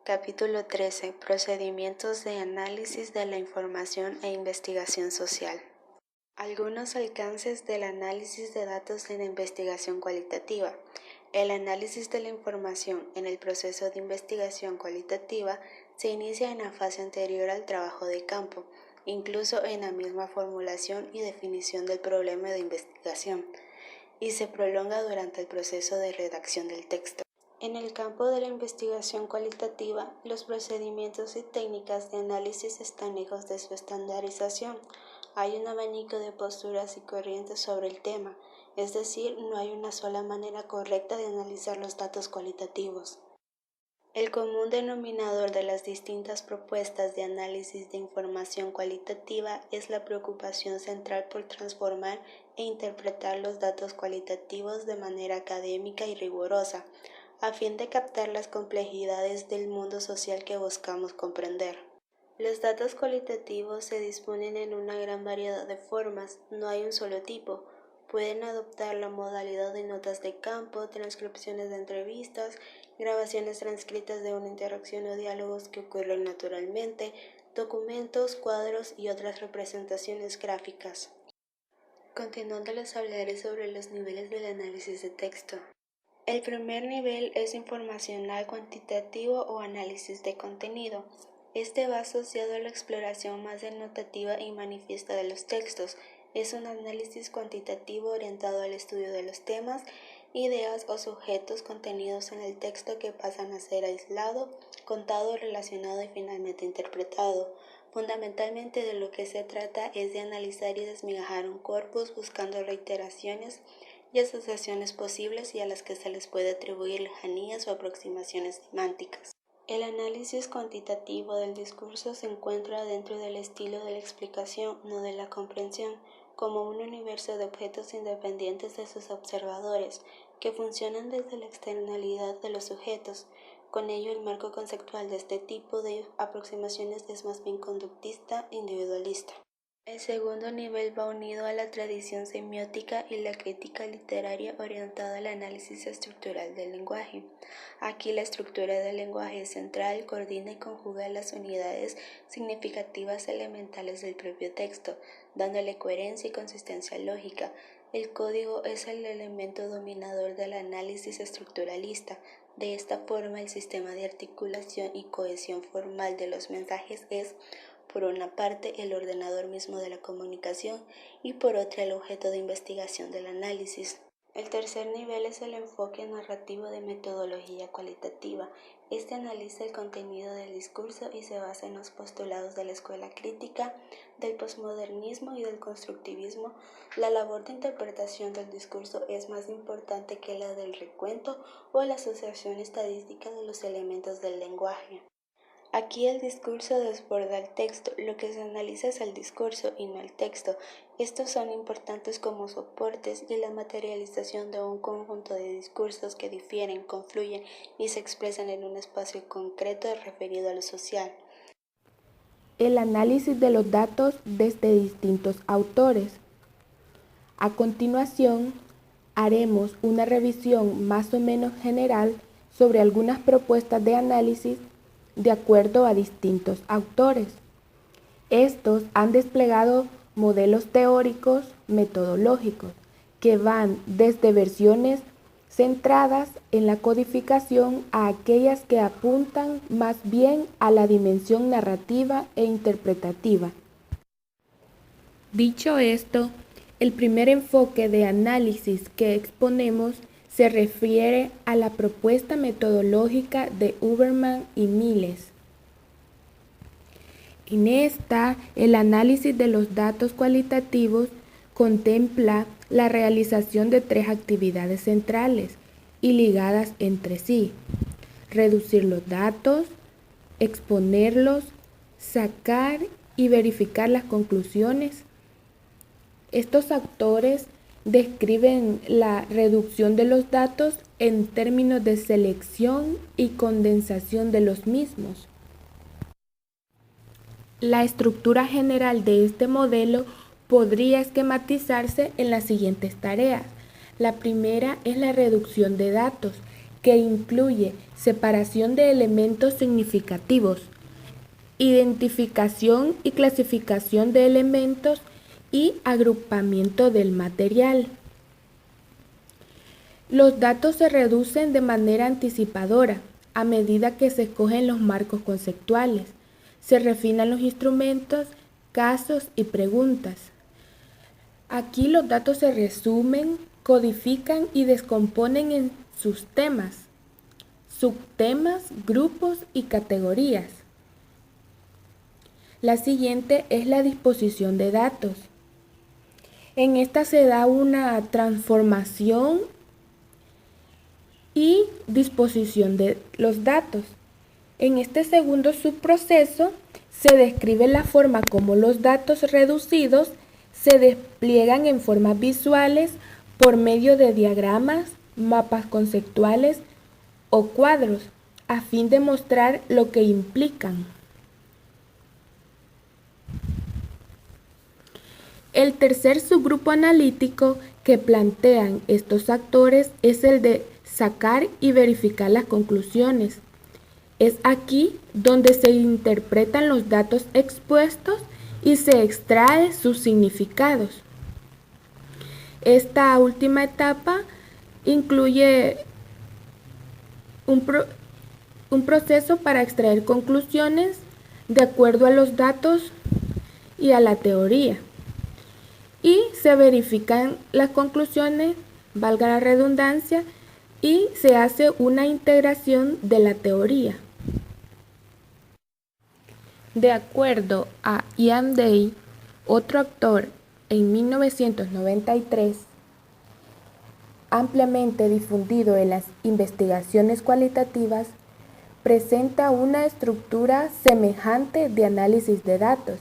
Capítulo 13. Procedimientos de análisis de la información e investigación social. Algunos alcances del análisis de datos en la investigación cualitativa. El análisis de la información en el proceso de investigación cualitativa se inicia en la fase anterior al trabajo de campo, incluso en la misma formulación y definición del problema de investigación, y se prolonga durante el proceso de redacción del texto. En el campo de la investigación cualitativa, los procedimientos y técnicas de análisis están lejos de su estandarización. Hay un abanico de posturas y corrientes sobre el tema, es decir, no hay una sola manera correcta de analizar los datos cualitativos. El común denominador de las distintas propuestas de análisis de información cualitativa es la preocupación central por transformar e interpretar los datos cualitativos de manera académica y rigurosa, a fin de captar las complejidades del mundo social que buscamos comprender. Los datos cualitativos se disponen en una gran variedad de formas, no hay un solo tipo. Pueden adoptar la modalidad de notas de campo, transcripciones de entrevistas, grabaciones transcritas de una interacción o diálogos que ocurren naturalmente, documentos, cuadros y otras representaciones gráficas. Continuando les hablaré sobre los niveles del análisis de texto. El primer nivel es informacional cuantitativo o análisis de contenido. Este va asociado a la exploración más denotativa y manifiesta de los textos. Es un análisis cuantitativo orientado al estudio de los temas, ideas o sujetos contenidos en el texto que pasan a ser aislado, contado, relacionado y finalmente interpretado. Fundamentalmente de lo que se trata es de analizar y desmigajar un corpus buscando reiteraciones y asociaciones posibles y a las que se les puede atribuir lejanías o aproximaciones semánticas. El análisis cuantitativo del discurso se encuentra dentro del estilo de la explicación, no de la comprensión, como un universo de objetos independientes de sus observadores, que funcionan desde la externalidad de los sujetos. Con ello, el marco conceptual de este tipo de aproximaciones es más bien conductista e individualista. El segundo nivel va unido a la tradición semiótica y la crítica literaria orientada al análisis estructural del lenguaje. Aquí la estructura del lenguaje es central, coordina y conjuga las unidades significativas elementales del propio texto, dándole coherencia y consistencia lógica. El código es el elemento dominador del análisis estructuralista. De esta forma, el sistema de articulación y cohesión formal de los mensajes es, por una parte, el ordenador mismo de la comunicación y por otra, el objeto de investigación del análisis. El tercer nivel es el enfoque narrativo de metodología cualitativa. Este analiza el contenido del discurso y se basa en los postulados de la escuela crítica, del posmodernismo y del constructivismo. La labor de interpretación del discurso es más importante que la del recuento o la asociación estadística de los elementos del lenguaje. Aquí el discurso desborda el texto, lo que se analiza es el discurso y no el texto. Estos son importantes como soportes y la materialización de un conjunto de discursos que difieren, confluyen y se expresan en un espacio concreto referido a lo social. El análisis de los datos desde distintos autores. A continuación, haremos una revisión más o menos general sobre algunas propuestas de análisis de acuerdo a distintos autores. Estos han desplegado modelos teóricos metodológicos que van desde versiones centradas en la codificación a aquellas que apuntan más bien a la dimensión narrativa e interpretativa. Dicho esto, el primer enfoque de análisis que exponemos se refiere a la propuesta metodológica de Huberman y Miles. En esta, el análisis de los datos cualitativos contempla la realización de tres actividades centrales y ligadas entre sí: reducir los datos, exponerlos, sacar y verificar las conclusiones. Estos autores describen la reducción de los datos en términos de selección y condensación de los mismos. La estructura general de este modelo podría esquematizarse en las siguientes tareas. La primera es la reducción de datos. que incluye separación de elementos significativos, identificación y clasificación de elementos y agrupamiento del material. Los datos se reducen de manera anticipadora a medida que se escogen los marcos conceptuales, se refinan los instrumentos, casos y preguntas. Aquí los datos se resumen, codifican y descomponen en sus temas, subtemas, grupos y categorías. La siguiente es la disposición de datos. En esta se da una transformación y disposición de los datos. En este segundo subproceso se describe la forma como los datos reducidos se despliegan en formas visuales por medio de diagramas, mapas conceptuales o cuadros, a fin de mostrar lo que implican. El tercer subgrupo analítico que plantean estos actores es el de sacar y verificar las conclusiones. Es aquí donde se interpretan los datos expuestos y se extrae sus significados. Esta última etapa incluye un proceso para extraer conclusiones de acuerdo a los datos y a la teoría. Y se verifican las conclusiones, valga la redundancia, y se hace una integración de la teoría. De acuerdo a Ian Day, otro autor, en 1993, ampliamente difundido en las investigaciones cualitativas, presenta una estructura semejante de análisis de datos.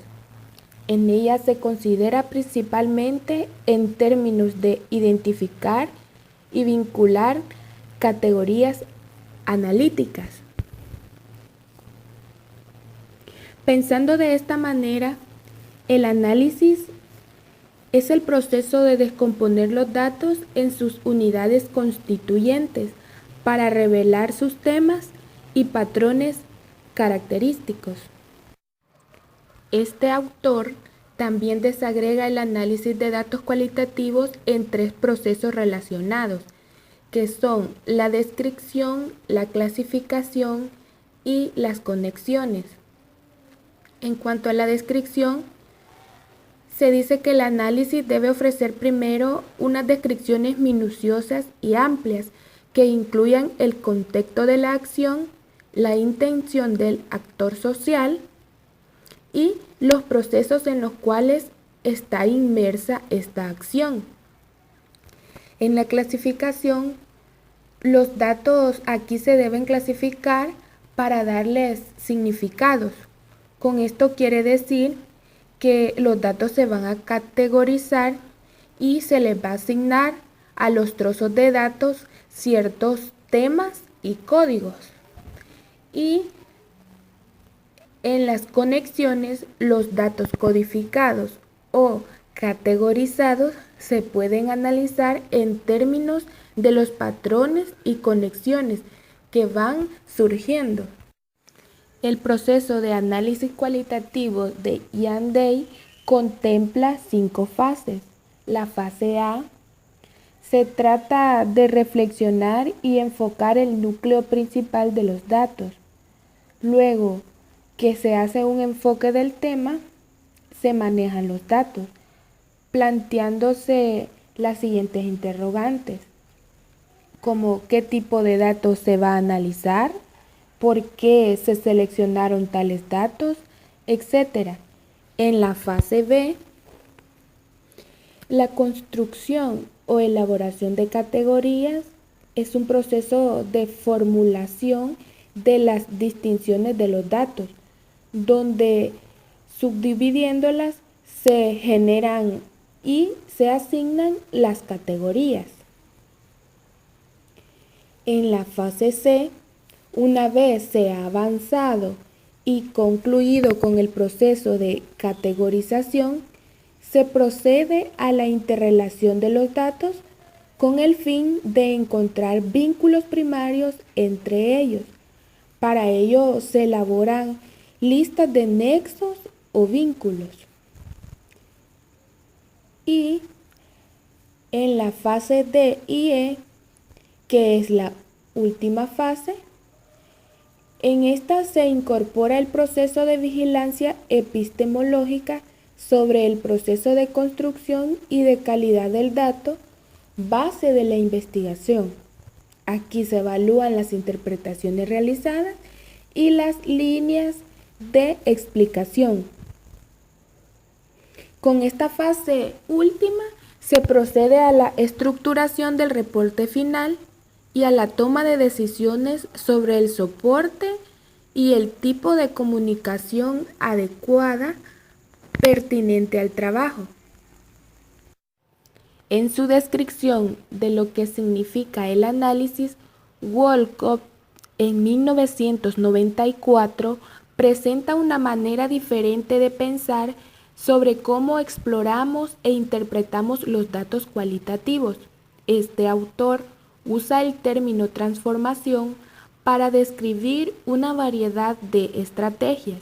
En ella se considera principalmente en términos de identificar y vincular categorías analíticas. Pensando de esta manera, el análisis es el proceso de descomponer los datos en sus unidades constituyentes para revelar sus temas y patrones característicos. Este autor también desagrega el análisis de datos cualitativos en tres procesos relacionados, que son la descripción, la clasificación y las conexiones. En cuanto a la descripción, se dice que el análisis debe ofrecer primero unas descripciones minuciosas y amplias que incluyan el contexto de la acción, la intención del actor social y los procesos en los cuales está inmersa esta acción. En la clasificación, los datos aquí se deben clasificar para darles significados. Con esto quiere decir que los datos se van a categorizar y se les va a asignar a los trozos de datos ciertos temas y códigos. Y en las conexiones, los datos codificados o categorizados se pueden analizar en términos de los patrones y conexiones que van surgiendo. El proceso de análisis cualitativo de Ian Day contempla 5 fases. La fase A se trata de reflexionar y enfocar el núcleo principal de los datos. Luego que se hace un enfoque del tema, se manejan los datos, planteándose las siguientes interrogantes, como qué tipo de datos se va a analizar, por qué se seleccionaron tales datos, etc. En la fase B, la construcción o elaboración de categorías es un proceso de formulación de las distinciones de los datos, donde subdividiéndolas se generan y se asignan las categorías. En la fase C, una vez se ha avanzado y concluido con el proceso de categorización, se procede a la interrelación de los datos con el fin de encontrar vínculos primarios entre ellos. Para ello se elaboran listas de nexos o vínculos. Y en la fase D y E, que es la última fase, en esta se incorpora el proceso de vigilancia epistemológica sobre el proceso de construcción y de calidad del dato, base de la investigación. Aquí se evalúan las interpretaciones realizadas y las líneas de explicación. Con esta fase última se procede a la estructuración del reporte final y a la toma de decisiones sobre el soporte y el tipo de comunicación adecuada pertinente al trabajo. En su descripción de lo que significa el análisis, Wolcott en 1994 presenta una manera diferente de pensar sobre cómo exploramos e interpretamos los datos cualitativos. Este autor usa el término transformación para describir una variedad de estrategias.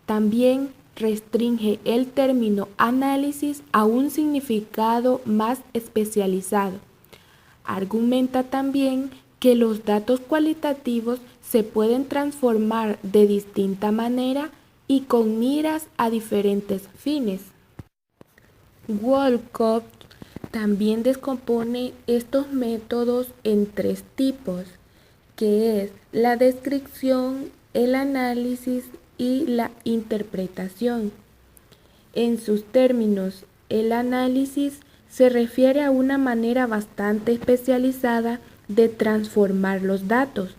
También restringe el término análisis a un significado más especializado. Argumenta también que los datos cualitativos se pueden transformar de distinta manera y con miras a diferentes fines. Wolcott también descompone estos métodos en tres tipos, que es la descripción, el análisis y la interpretación. En sus términos, el análisis se refiere a una manera bastante especializada de transformar los datos.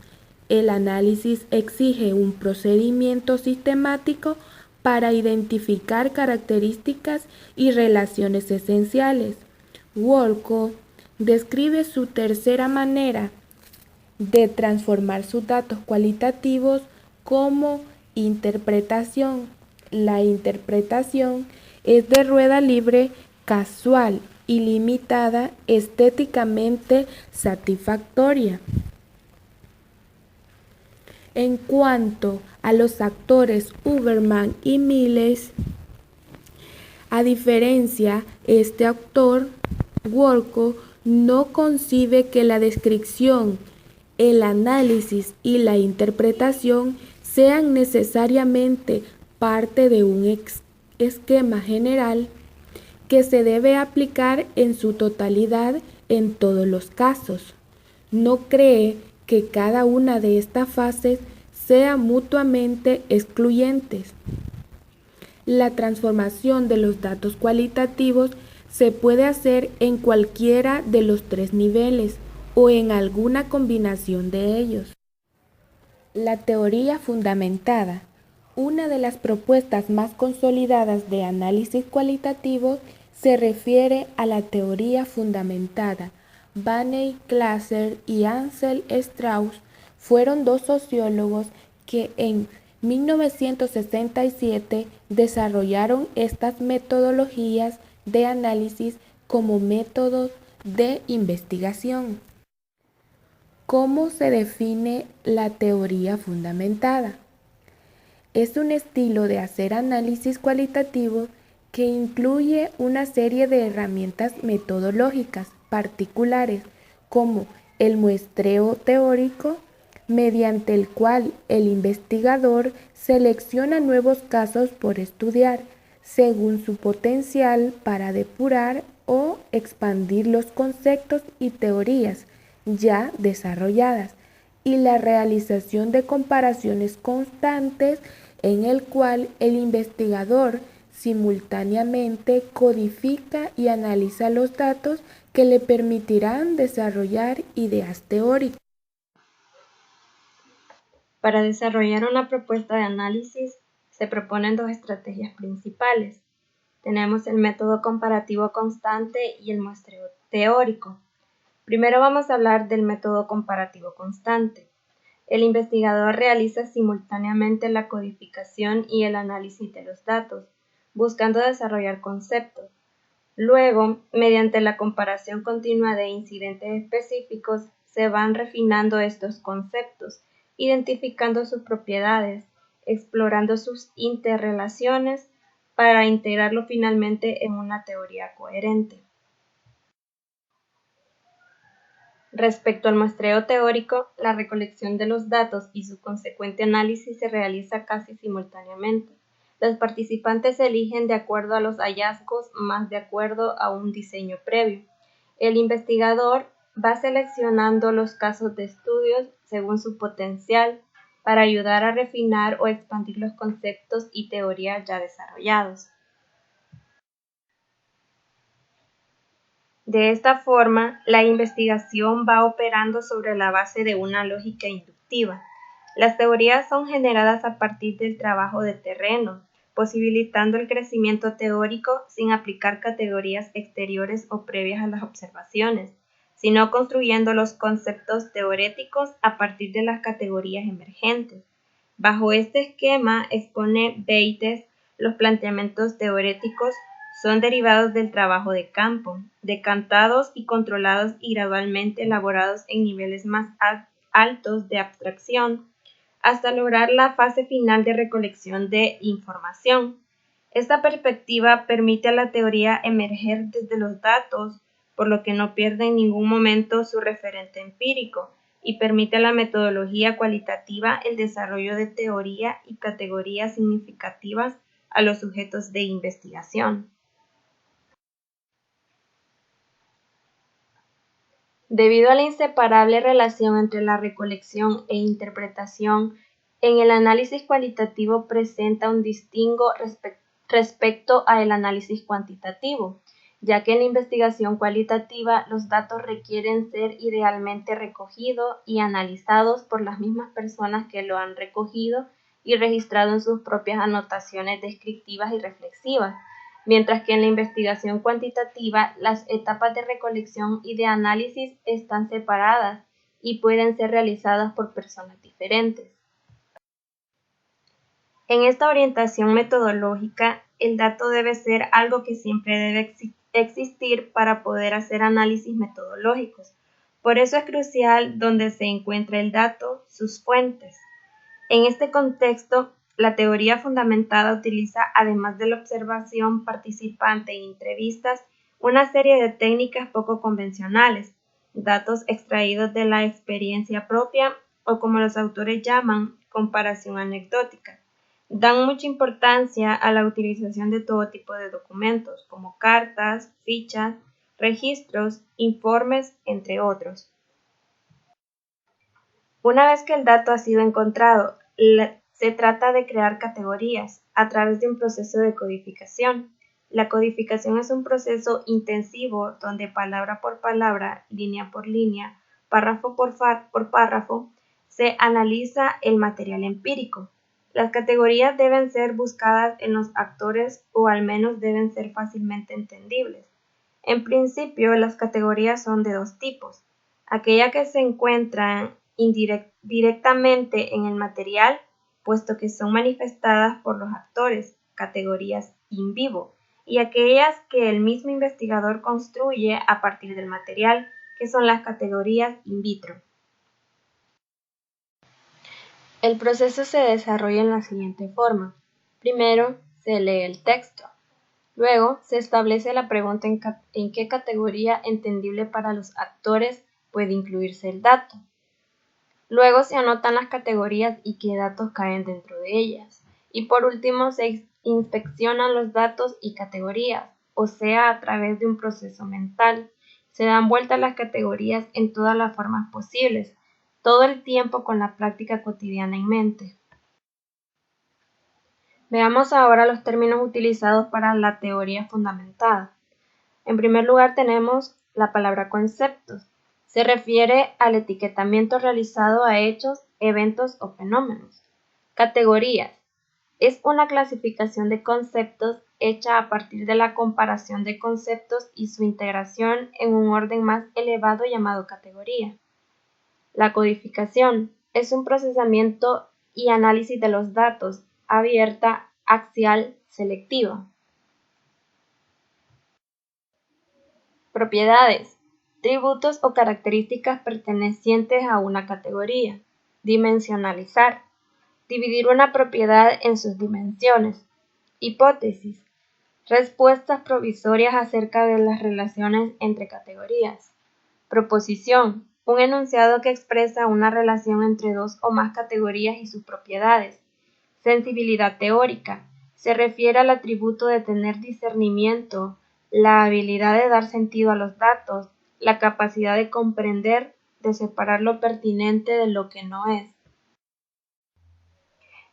El análisis exige un procedimiento sistemático para identificar características y relaciones esenciales. Wolcott describe su tercera manera de transformar sus datos cualitativos como interpretación. La interpretación es de rueda libre, casual y limitada, estéticamente satisfactoria. En cuanto a los actores Huberman y Miles, a diferencia, este autor, Wolcott, no concibe que la descripción, el análisis y la interpretación sean necesariamente parte de un esquema general que se debe aplicar en su totalidad en todos los casos. No cree que cada una de estas fases sea mutuamente excluyentes. La transformación de los datos cualitativos se puede hacer en cualquiera de los tres niveles o en alguna combinación de ellos. La teoría fundamentada. Una de las propuestas más consolidadas de análisis cualitativo se refiere a la teoría fundamentada. Banney Classer y Ansel Strauss fueron dos sociólogos que en 1967 desarrollaron estas metodologías de análisis como métodos de investigación. ¿Cómo se define la teoría fundamentada? Es un estilo de hacer análisis cualitativo que incluye una serie de herramientas metodológicas particulares como el muestreo teórico, mediante el cual el investigador selecciona nuevos casos por estudiar según su potencial para depurar o expandir los conceptos y teorías ya desarrolladas, y la realización de comparaciones constantes en el cual el investigador simultáneamente codifica y analiza los datos que le permitirán desarrollar ideas teóricas. Para desarrollar una propuesta de análisis se proponen dos estrategias principales. Tenemos el método comparativo constante y el muestreo teórico. Primero vamos a hablar del método comparativo constante. El investigador realiza simultáneamente la codificación y el análisis de los datos, buscando desarrollar conceptos. Luego, mediante la comparación continua de incidentes específicos, se van refinando estos conceptos, identificando sus propiedades, explorando sus interrelaciones para integrarlo finalmente en una teoría coherente. Respecto al muestreo teórico, la recolección de los datos y su consecuente análisis se realiza casi simultáneamente. Los participantes eligen de acuerdo a los hallazgos más de acuerdo a un diseño previo. El investigador va seleccionando los casos de estudios según su potencial para ayudar a refinar o expandir los conceptos y teorías ya desarrollados. De esta forma, la investigación va operando sobre la base de una lógica inductiva. Las teorías son generadas a partir del trabajo de terreno, posibilitando el crecimiento teórico sin aplicar categorías exteriores o previas a las observaciones, sino construyendo los conceptos teoréticos a partir de las categorías emergentes. Bajo este esquema expone Bates los planteamientos teoréticos son derivados del trabajo de campo, decantados y controlados y gradualmente elaborados en niveles más altos de abstracción, hasta lograr la fase final de recolección de información. Esta perspectiva permite a la teoría emerger desde los datos, por lo que no pierde en ningún momento su referente empírico, y permite a la metodología cualitativa el desarrollo de teoría y categorías significativas a los sujetos de investigación. Debido a la inseparable relación entre la recolección e interpretación, en el análisis cualitativo presenta un distingo respecto al análisis cuantitativo, ya que en la investigación cualitativa los datos requieren ser idealmente recogidos y analizados por las mismas personas que lo han recogido y registrado en sus propias anotaciones descriptivas y reflexivas, mientras que en la investigación cuantitativa las etapas de recolección y de análisis están separadas y pueden ser realizadas por personas diferentes. En esta orientación metodológica, el dato debe ser algo que siempre debe existir para poder hacer análisis metodológicos. Por eso es crucial dónde se encuentra el dato, sus fuentes. En este contexto, la teoría fundamentada utiliza, además de la observación participante y entrevistas, una serie de técnicas poco convencionales, datos extraídos de la experiencia propia o, como los autores llaman, comparación anecdótica. Dan mucha importancia a la utilización de todo tipo de documentos, como cartas, fichas, registros, informes, entre otros. Una vez que el dato ha sido encontrado, se trata de crear categorías a través de un proceso de codificación. La codificación es un proceso intensivo donde palabra por palabra, línea por línea, párrafo por párrafo, se analiza el material empírico. Las categorías deben ser buscadas en los actores o al menos deben ser fácilmente entendibles. En principio, las categorías son de dos tipos: aquella que se encuentran directamente en el material, puesto que son manifestadas por los actores, categorías in vivo, y aquellas que el mismo investigador construye a partir del material, que son las categorías in vitro. El proceso se desarrolla en la siguiente forma. Primero, se lee el texto. Luego, se establece la pregunta en qué categoría entendible para los actores puede incluirse el dato. Luego se anotan las categorías y qué datos caen dentro de ellas. Y por último, se inspeccionan los datos y categorías, o sea, a través de un proceso mental. Se dan vuelta las categorías en todas las formas posibles, todo el tiempo con la práctica cotidiana en mente. Veamos ahora los términos utilizados para la teoría fundamentada. En primer lugar tenemos la palabra conceptos. Se refiere al etiquetamiento realizado a hechos, eventos o fenómenos. Categorías. Es una clasificación de conceptos hecha a partir de la comparación de conceptos y su integración en un orden más elevado llamado categoría. La codificación es un procesamiento y análisis de los datos, abierta, axial, selectiva. Propiedades: tributos o características pertenecientes a una categoría. Dimensionalizar: dividir una propiedad en sus dimensiones. Hipótesis: respuestas provisorias acerca de las relaciones entre categorías. Proposición: un enunciado que expresa una relación entre dos o más categorías y sus propiedades. Sensibilidad teórica: se refiere al atributo de tener discernimiento, la habilidad de dar sentido a los datos, la capacidad de comprender, de separar lo pertinente de lo que no es.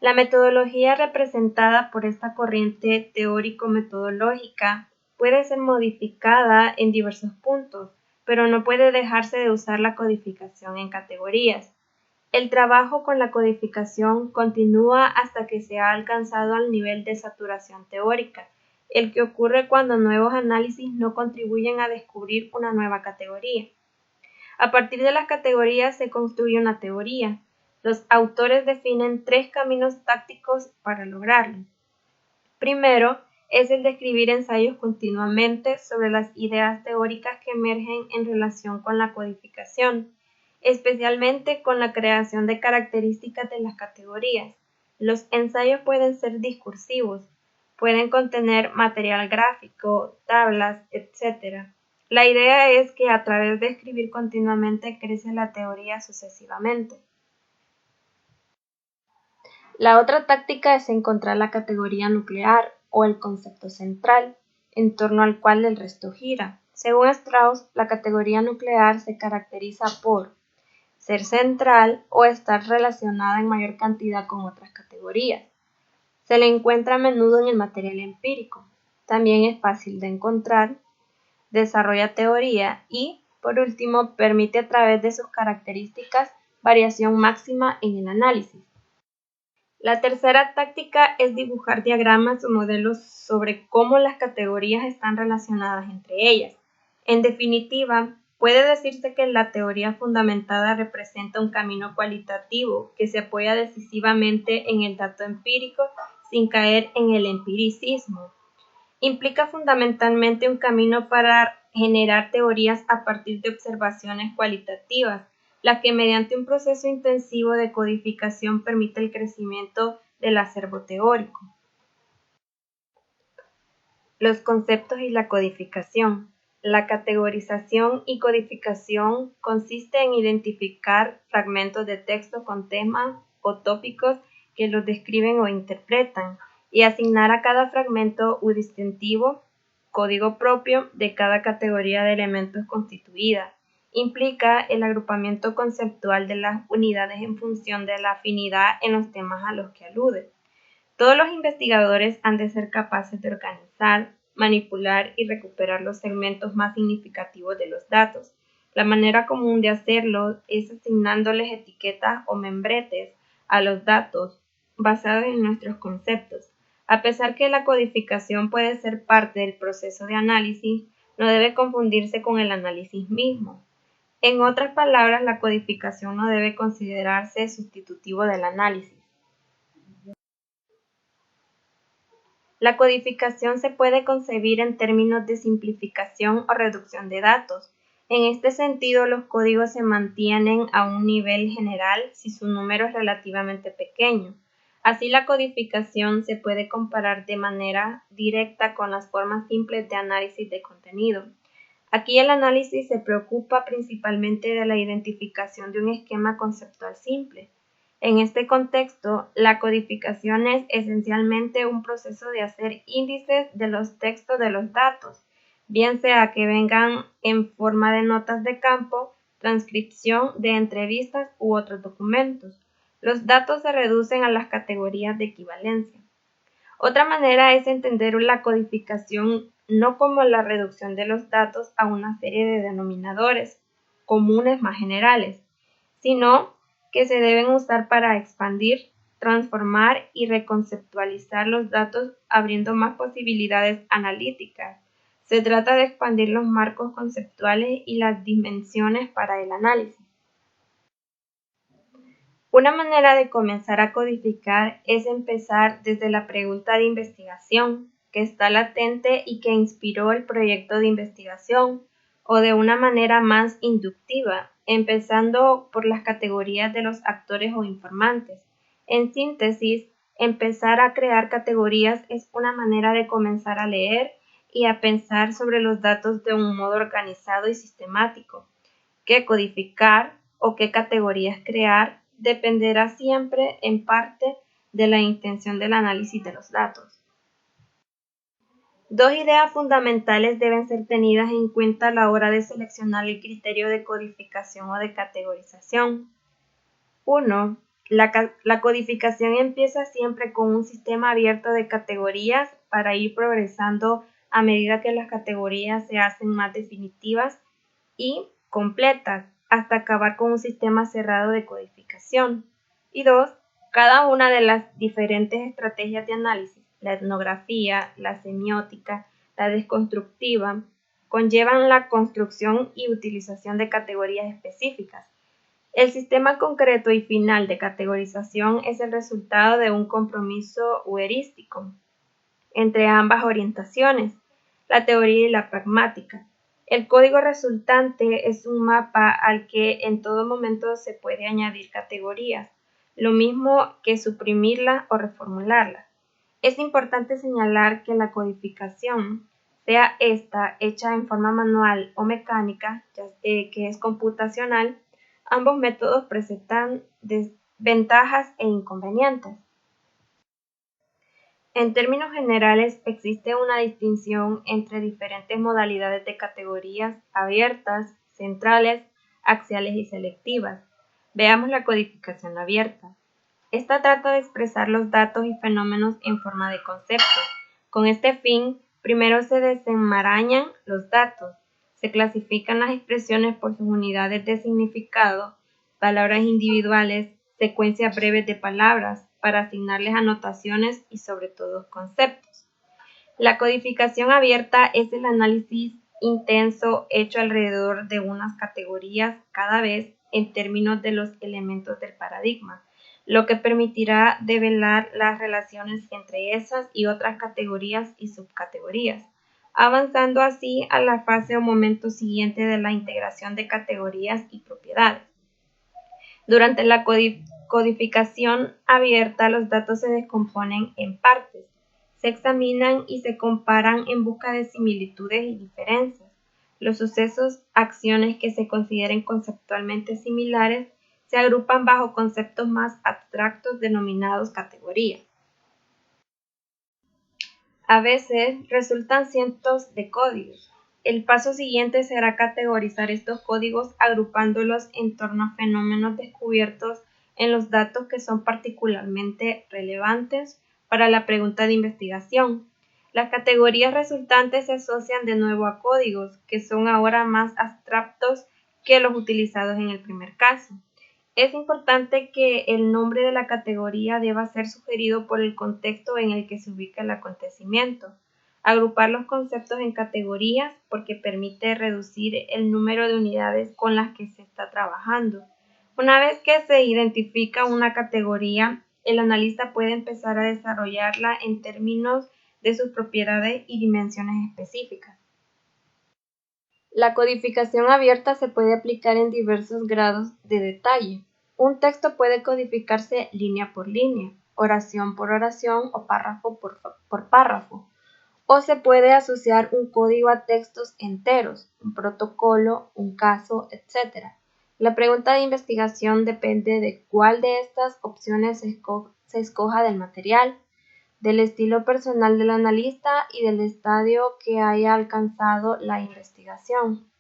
La metodología representada por esta corriente teórico-metodológica puede ser modificada en diversos puntos, pero no puede dejarse de usar la codificación en categorías. El trabajo con la codificación continúa hasta que se ha alcanzado el nivel de saturación teórica, el que ocurre cuando nuevos análisis no contribuyen a descubrir una nueva categoría. A partir de las categorías se construye una teoría. Los autores definen 3 caminos tácticos para lograrlo. Primero, es el de escribir ensayos continuamente sobre las ideas teóricas que emergen en relación con la codificación, especialmente con la creación de características de las categorías. Los ensayos pueden ser discursivos, pueden contener material gráfico, tablas, etc. La idea es que a través de escribir continuamente crece la teoría sucesivamente. La otra táctica es encontrar la categoría nuclear o el concepto central, en torno al cual el resto gira. Según Strauss, la categoría nuclear se caracteriza por ser central o estar relacionada en mayor cantidad con otras categorías. Se le encuentra a menudo en el material empírico. También es fácil de encontrar, desarrolla teoría y, por último, permite a través de sus características variación máxima en el análisis. La tercera táctica es dibujar diagramas o modelos sobre cómo las categorías están relacionadas entre ellas. En definitiva, puede decirse que la teoría fundamentada representa un camino cualitativo que se apoya decisivamente en el dato empírico sin caer en el empiricismo. Implica fundamentalmente un camino para generar teorías a partir de observaciones cualitativas, la que mediante un proceso intensivo de codificación permite el crecimiento del acervo teórico. Los conceptos y la codificación. La categorización y codificación consiste en identificar fragmentos de texto con temas o tópicos que los describen o interpretan, y asignar a cada fragmento un distintivo, código propio de cada categoría de elementos constituida. Implica el agrupamiento conceptual de las unidades en función de la afinidad en los temas a los que alude. Todos los investigadores han de ser capaces de organizar, manipular y recuperar los segmentos más significativos de los datos. La manera común de hacerlo es asignándoles etiquetas o membretes a los datos basados en nuestros conceptos. A pesar que la codificación puede ser parte del proceso de análisis, no debe confundirse con el análisis mismo. En otras palabras, la codificación no debe considerarse sustitutivo del análisis. La codificación se puede concebir en términos de simplificación o reducción de datos. En este sentido, los códigos se mantienen a un nivel general si su número es relativamente pequeño. Así, la codificación se puede comparar de manera directa con las formas simples de análisis de contenido. Aquí el análisis se preocupa principalmente de la identificación de un esquema conceptual simple. En este contexto, la codificación es esencialmente un proceso de hacer índices de los textos de los datos, bien sea que vengan en forma de notas de campo, transcripción de entrevistas u otros documentos. Los datos se reducen a las categorías de equivalencia. Otra manera es entender la codificación no como la reducción de los datos a una serie de denominadores comunes más generales, sino que se deben usar para expandir, transformar y reconceptualizar los datos abriendo más posibilidades analíticas. Se trata de expandir los marcos conceptuales y las dimensiones para el análisis. Una manera de comenzar a codificar es empezar desde la pregunta de investigación, que está latente y que inspiró el proyecto de investigación, o de una manera más inductiva, empezando por las categorías de los actores o informantes. En síntesis, empezar a crear categorías es una manera de comenzar a leer y a pensar sobre los datos de un modo organizado y sistemático. Qué codificar o qué categorías crear dependerá siempre en parte de la intención del análisis de los datos. Dos ideas fundamentales deben ser tenidas en cuenta a la hora de seleccionar el criterio de codificación o de categorización. 1. La codificación empieza siempre con un sistema abierto de categorías para ir progresando a medida que las categorías se hacen más definitivas y completas, hasta acabar con un sistema cerrado de codificación. Y 2. Cada una de las diferentes estrategias de análisis, la etnografía, la semiótica, la desconstructiva, conllevan la construcción y utilización de categorías específicas. El sistema concreto y final de categorización es el resultado de un compromiso heurístico entre ambas orientaciones, la teoría y la pragmática. El código resultante es un mapa al que en todo momento se puede añadir categorías, lo mismo que suprimirlas o reformularlas. Es importante señalar que la codificación, sea esta hecha en forma manual o mecánica, que es computacional, ambos métodos presentan ventajas e inconvenientes. En términos generales, existe una distinción entre diferentes modalidades de categorías abiertas, centrales, axiales y selectivas. Veamos la codificación abierta. Esta trata de expresar los datos y fenómenos en forma de conceptos. Con este fin, primero se desenmarañan los datos, se clasifican las expresiones por sus unidades de significado, palabras individuales, secuencias breves de palabras, para asignarles anotaciones y sobre todo conceptos. La codificación abierta es el análisis intenso hecho alrededor de unas categorías cada vez en términos de los elementos del paradigma, lo que permitirá develar las relaciones entre esas y otras categorías y subcategorías, avanzando así a la fase o momento siguiente de la integración de categorías y propiedades. Durante la codificación abierta, los datos se descomponen en partes, se examinan y se comparan en busca de similitudes y diferencias. Los sucesos, acciones que se consideren conceptualmente similares, se agrupan bajo conceptos más abstractos denominados categorías. A veces resultan cientos de códigos. El paso siguiente será categorizar estos códigos agrupándolos en torno a fenómenos descubiertos en los datos que son particularmente relevantes para la pregunta de investigación. Las categorías resultantes se asocian de nuevo a códigos que son ahora más abstractos que los utilizados en el primer caso. Es importante que el nombre de la categoría deba ser sugerido por el contexto en el que se ubica el acontecimiento. Agrupar los conceptos en categorías porque permite reducir el número de unidades con las que se está trabajando. Una vez que se identifica una categoría, el analista puede empezar a desarrollarla en términos de sus propiedades y dimensiones específicas. La codificación abierta se puede aplicar en diversos grados de detalle. Un texto puede codificarse línea por línea, oración por oración o párrafo por párrafo. O se puede asociar un código a textos enteros, un protocolo, un caso, etc. La pregunta de investigación depende de cuál de estas opciones se escoja del material, del estilo personal del analista y del estadio que haya alcanzado la investigación.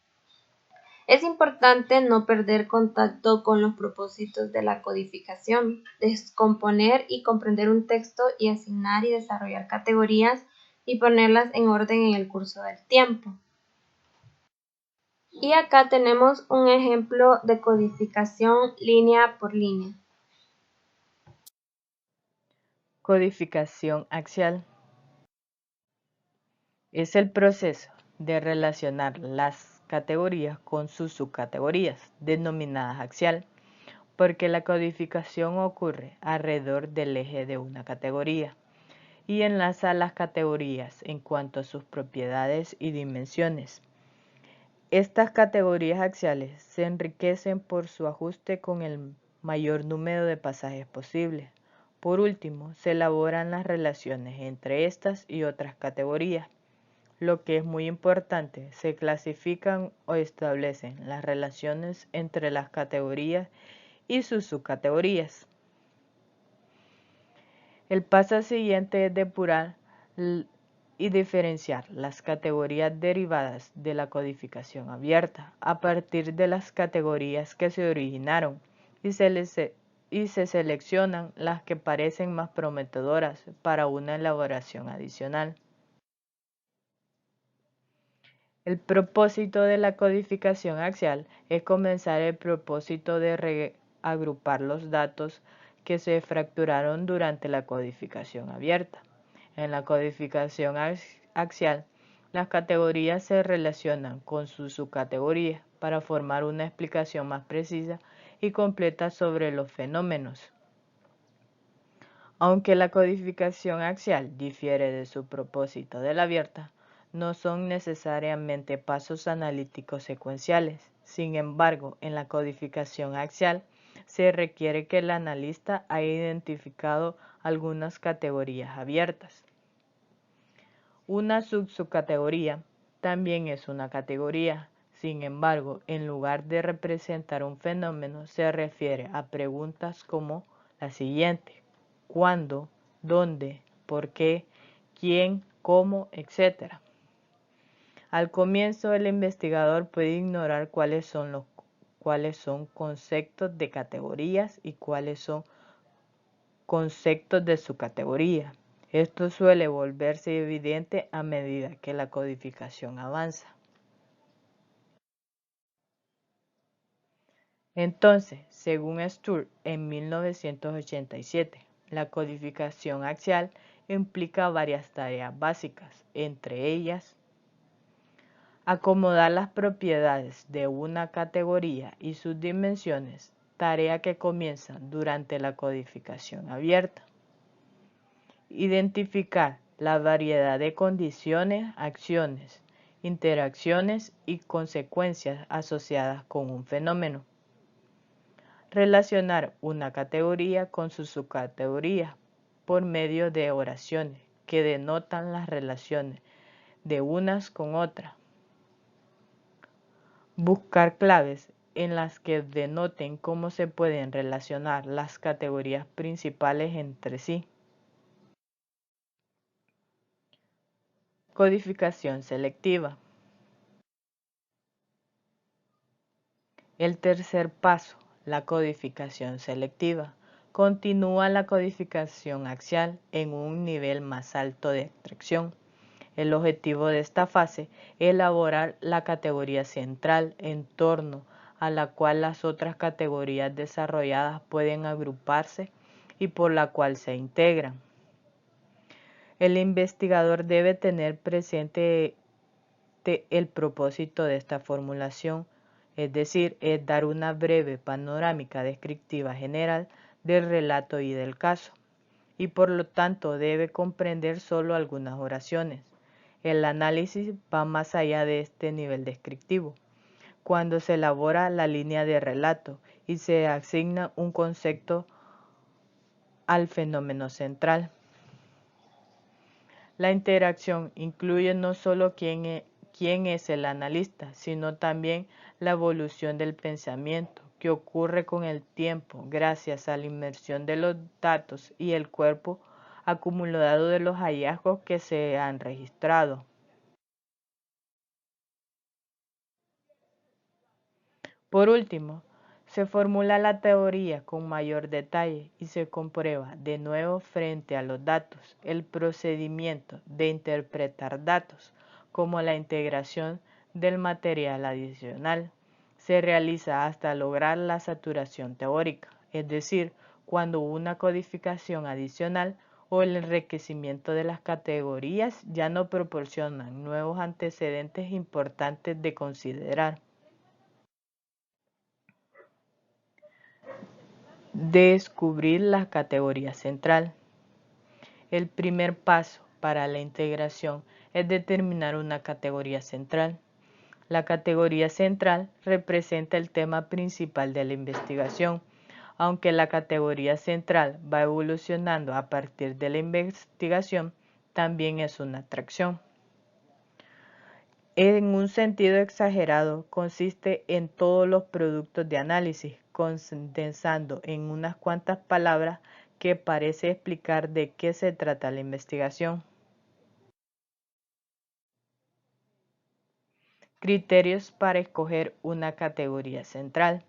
Es importante no perder contacto con los propósitos de la codificación, descomponer y comprender un texto y asignar y desarrollar categorías y ponerlas en orden en el curso del tiempo. Y acá tenemos un ejemplo de codificación línea por línea. Codificación axial es el proceso de relacionar las categorías con sus subcategorías, denominadas axial, porque la codificación ocurre alrededor del eje de una categoría y enlaza las categorías en cuanto a sus propiedades y dimensiones. Estas categorías axiales se enriquecen por su ajuste con el mayor número de pasajes posibles. Por último, se elaboran las relaciones entre estas y otras categorías. Lo que es muy importante, se clasifican o establecen las relaciones entre las categorías y sus subcategorías. El paso siguiente es depurar y diferenciar las categorías derivadas de la codificación abierta a partir de las categorías que se originaron y se seleccionan las que parecen más prometedoras para una elaboración adicional. El propósito de la codificación axial es comenzar el propósito de reagrupar los datos que se fracturaron durante la codificación abierta. En la codificación axial, las categorías se relacionan con sus subcategorías para formar una explicación más precisa y completa sobre los fenómenos. Aunque la codificación axial difiere de su propósito de la abierta, no son necesariamente pasos analíticos secuenciales. Sin embargo, en la codificación axial se requiere que el analista haya identificado algunas categorías abiertas. Una subcategoría también es una categoría. Sin embargo, en lugar de representar un fenómeno, se refiere a preguntas como la siguiente: ¿cuándo? ¿Dónde? ¿Por qué? ¿Quién? ¿Cómo? Etc. Al comienzo, el investigador puede ignorar cuáles son conceptos de categorías y cuáles son conceptos de subcategoría. Esto suele volverse evidente a medida que la codificación avanza. Entonces, según Sturr en 1987, la codificación axial implica varias tareas básicas, entre ellas acomodar las propiedades de una categoría y sus dimensiones, tarea que comienza durante la codificación abierta. Identificar la variedad de condiciones, acciones, interacciones y consecuencias asociadas con un fenómeno. Relacionar una categoría con sus subcategorías por medio de oraciones que denotan las relaciones de unas con otras. Buscar claves en las que denoten cómo se pueden relacionar las categorías principales entre sí. Codificación selectiva. El tercer paso, la codificación selectiva, continúa la codificación axial en un nivel más alto de abstracción. El objetivo de esta fase es elaborar la categoría central en torno a la cual las otras categorías desarrolladas pueden agruparse y por la cual se integran. El investigador debe tener presente el propósito de esta formulación, es decir, es dar una breve panorámica descriptiva general del relato y del caso, y por lo tanto debe comprender solo algunas oraciones. El análisis va más allá de este nivel descriptivo, cuando se elabora la línea de relato y se asigna un concepto al fenómeno central. La interacción incluye no solo quién es el analista, sino también la evolución del pensamiento que ocurre con el tiempo gracias a la inmersión de los datos y el cuerpo acumulado de los hallazgos que se han registrado. Por último, se formula la teoría con mayor detalle y se comprueba de nuevo frente a los datos el procedimiento de interpretar datos, como la integración del material adicional. Se realiza hasta lograr la saturación teórica, es decir, cuando una codificación adicional o el enriquecimiento de las categorías ya no proporcionan nuevos antecedentes importantes de considerar. Descubrir la categoría central. El primer paso para la integración es determinar una categoría central. La categoría central representa el tema principal de la investigación, aunque la categoría central va evolucionando a partir de la investigación, también es una atracción. En un sentido exagerado, consiste en todos los productos de análisis, condensando en unas cuantas palabras que parece explicar de qué se trata la investigación. Criterios para escoger una categoría central.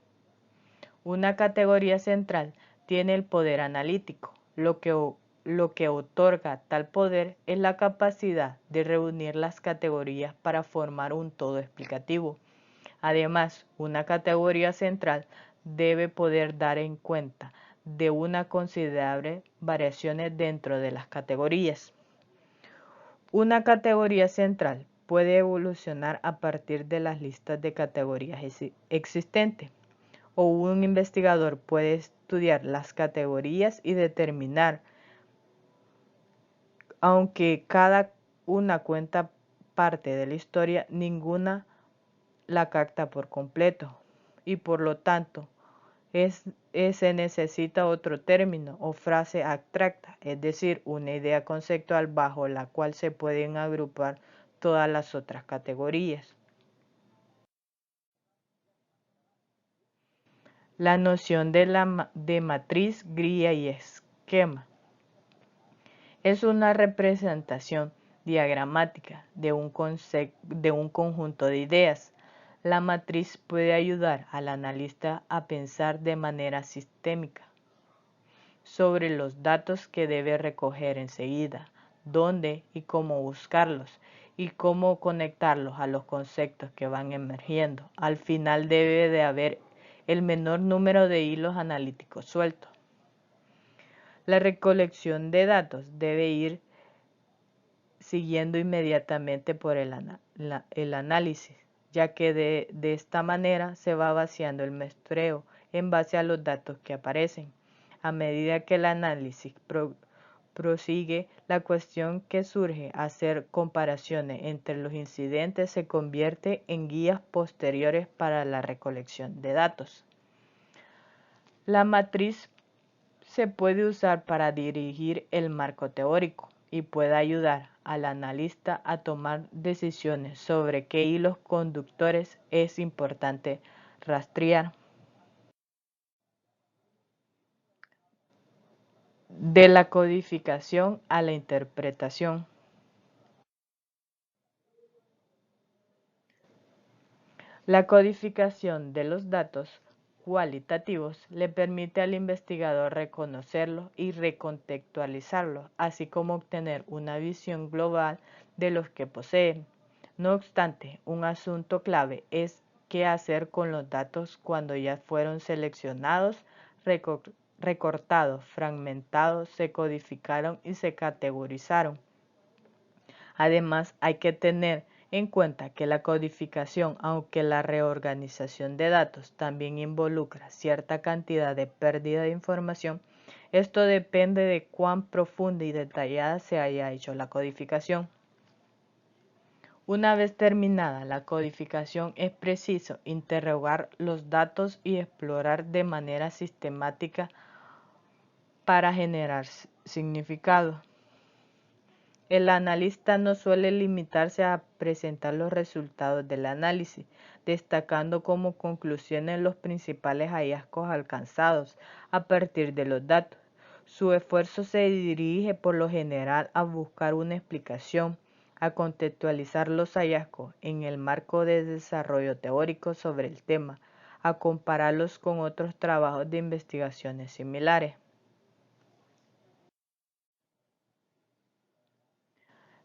Una categoría central tiene el poder analítico. Lo que otorga tal poder es la capacidad de reunir las categorías para formar un todo explicativo. Además, una categoría central debe poder dar en cuenta de una considerable variaciones dentro de las categorías. Una categoría central puede evolucionar a partir de las listas de categorías existentes, o un investigador puede estudiar las categorías y determinar, aunque cada una cuenta parte de la historia, ninguna la capta por completo, y por lo tanto se necesita otro término o frase abstracta, es decir, una idea conceptual bajo la cual se pueden agrupar todas las otras categorías. La noción de matriz, grilla y esquema es una representación diagramática de un conjunto de ideas. La matriz puede ayudar al analista a pensar de manera sistémica sobre los datos que debe recoger enseguida, dónde y cómo buscarlos, y cómo conectarlos a los conceptos que van emergiendo. Al final debe de haber el menor número de hilos analíticos sueltos. La recolección de datos debe ir siguiendo inmediatamente por el análisis, ya que de esta manera se va vaciando el muestreo en base a los datos que aparecen. A medida que el análisis prosigue, la cuestión que surge hacer comparaciones entre los incidentes se convierte en guías posteriores para la recolección de datos. La matriz se puede usar para dirigir el marco teórico y puede ayudar al analista a tomar decisiones sobre qué hilos conductores es importante rastrear. De la codificación a la interpretación. La codificación de los datos cualitativos le permite al investigador reconocerlos y recontextualizarlos, así como obtener una visión global de los que poseen. No obstante, un asunto clave es qué hacer con los datos cuando ya fueron seleccionados, recortados, fragmentados, se codificaron y se categorizaron. Además, hay que tener en cuenta que la codificación, aunque la reorganización de datos también involucra cierta cantidad de pérdida de información, esto depende de cuán profunda y detallada se haya hecho la codificación. Una vez terminada la codificación, es preciso interrogar los datos y explorar de manera sistemática para generar significado. El analista no suele limitarse a presentar los resultados del análisis, destacando como conclusiones los principales hallazgos alcanzados a partir de los datos. Su esfuerzo se dirige por lo general a buscar una explicación, a contextualizar los hallazgos en el marco de desarrollo teórico sobre el tema, a compararlos con otros trabajos de investigaciones similares.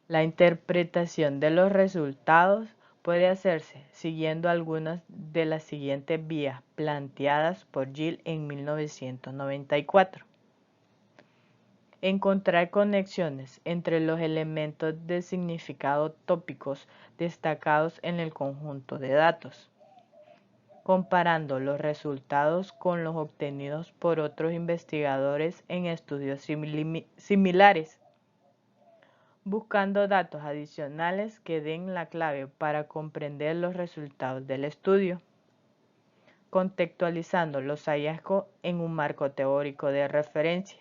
La interpretación de los resultados puede hacerse siguiendo algunas de las siguientes vías planteadas por Gill en 1994. Encontrar conexiones entre los elementos de significado tópicos destacados en el conjunto de datos, comparando los resultados con los obtenidos por otros investigadores en estudios similares. buscando datos adicionales que den la clave para comprender los resultados del estudio, contextualizando los hallazgos en un marco teórico de referencia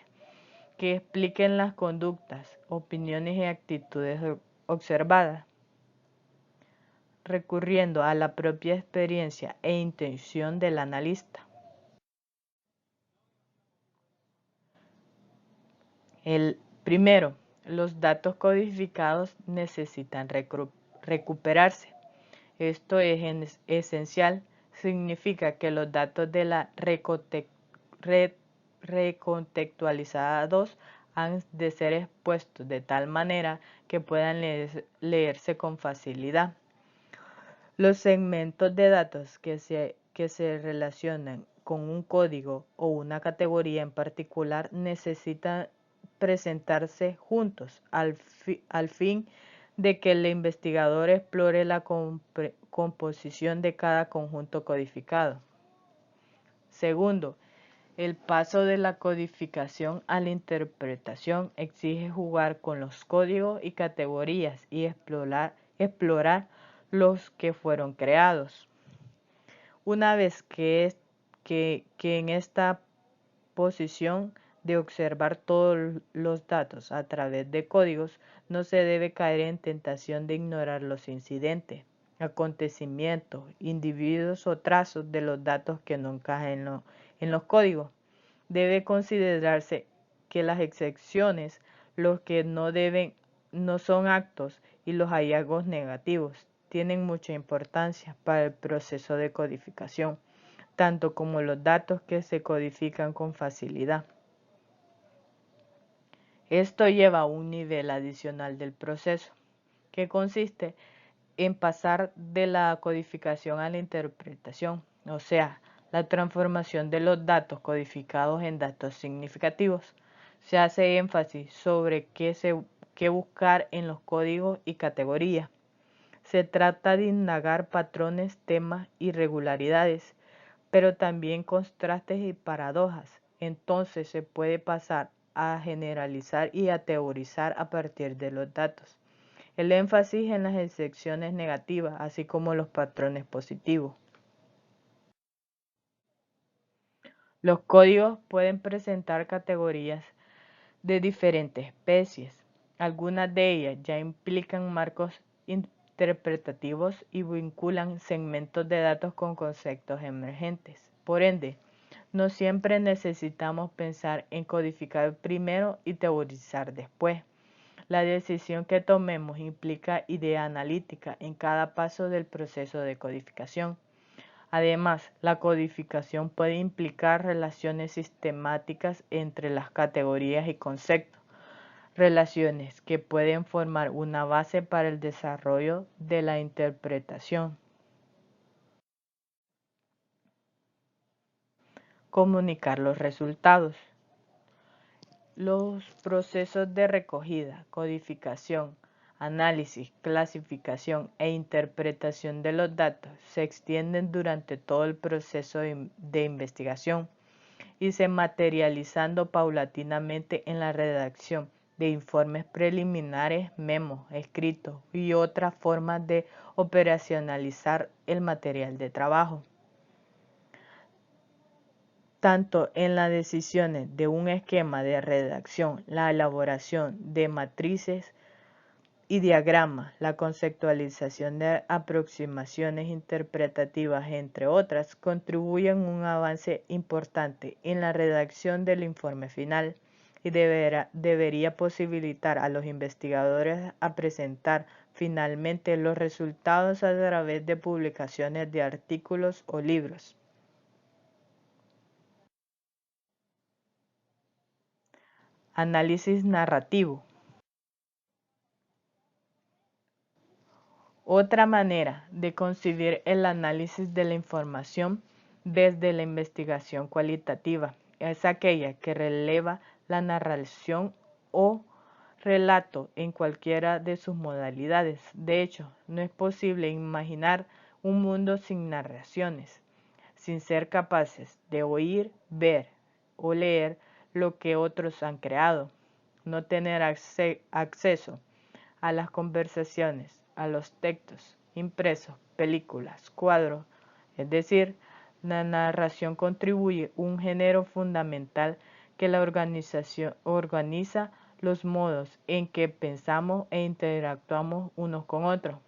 que expliquen las conductas, opiniones y actitudes observadas, recurriendo a la propia experiencia e intención del analista. El primero, los datos codificados necesitan recuperarse. Esto es esencial. Significa que los datos de la recontextualizados han de ser expuestos de tal manera que puedan leerse con facilidad. Los segmentos de datos que se relacionan con un código o una categoría en particular necesitan presentarse juntos al fin de que el investigador explore la composición de cada conjunto codificado. Segundo, el paso de la codificación a la interpretación exige jugar con los códigos y categorías y explorar los que fueron creados. Una vez que en esta posición de observar todos los datos a través de códigos, no se debe caer en tentación de ignorar los incidentes, acontecimientos, individuos o trazos de los datos que no encajan en los códigos. Debe considerarse que las excepciones, los que no son actos y los hallazgos negativos, tienen mucha importancia para el proceso de codificación, tanto como los datos que se codifican con facilidad. Esto lleva a un nivel adicional del proceso, que consiste en pasar de la codificación a la interpretación, o sea, la transformación de los datos codificados en datos significativos. Se hace énfasis sobre qué buscar en los códigos y categorías. Se trata de indagar patrones, temas y regularidades, pero también contrastes y paradojas. Entonces se puede pasar a generalizar y a teorizar a partir de los datos. El énfasis en las excepciones negativas, así como los patrones positivos. Los códigos pueden presentar categorías de diferentes especies. Algunas de ellas ya implican marcos interpretativos y vinculan segmentos de datos con conceptos emergentes. Por ende, no siempre necesitamos pensar en codificar primero y teorizar después. La decisión que tomemos implica idea analítica en cada paso del proceso de codificación. Además, la codificación puede implicar relaciones sistemáticas entre las categorías y conceptos, relaciones que pueden formar una base para el desarrollo de la interpretación. Comunicar los resultados. Los procesos de recogida, codificación, análisis, clasificación e interpretación de los datos se extienden durante todo el proceso de investigación y se materializando paulatinamente en la redacción de informes preliminares, memos, escritos y otras formas de operacionalizar el material de trabajo. Tanto en las decisiones de un esquema de redacción, la elaboración de matrices y diagramas, la conceptualización de aproximaciones interpretativas, entre otras, contribuyen a un avance importante en la redacción del informe final y debería posibilitar a los investigadores a presentar finalmente los resultados a través de publicaciones de artículos o libros. Análisis narrativo. Otra manera de concebir el análisis de la información desde la investigación cualitativa es aquella que releva la narración o relato en cualquiera de sus modalidades. De hecho, no es posible imaginar un mundo sin narraciones, sin ser capaces de oír, ver o leer lo que otros han creado, no tener acceso a las conversaciones, a los textos impresos, películas, cuadros, es decir, la narración contribuye un género fundamental que la organiza los modos en que pensamos e interactuamos unos con otros.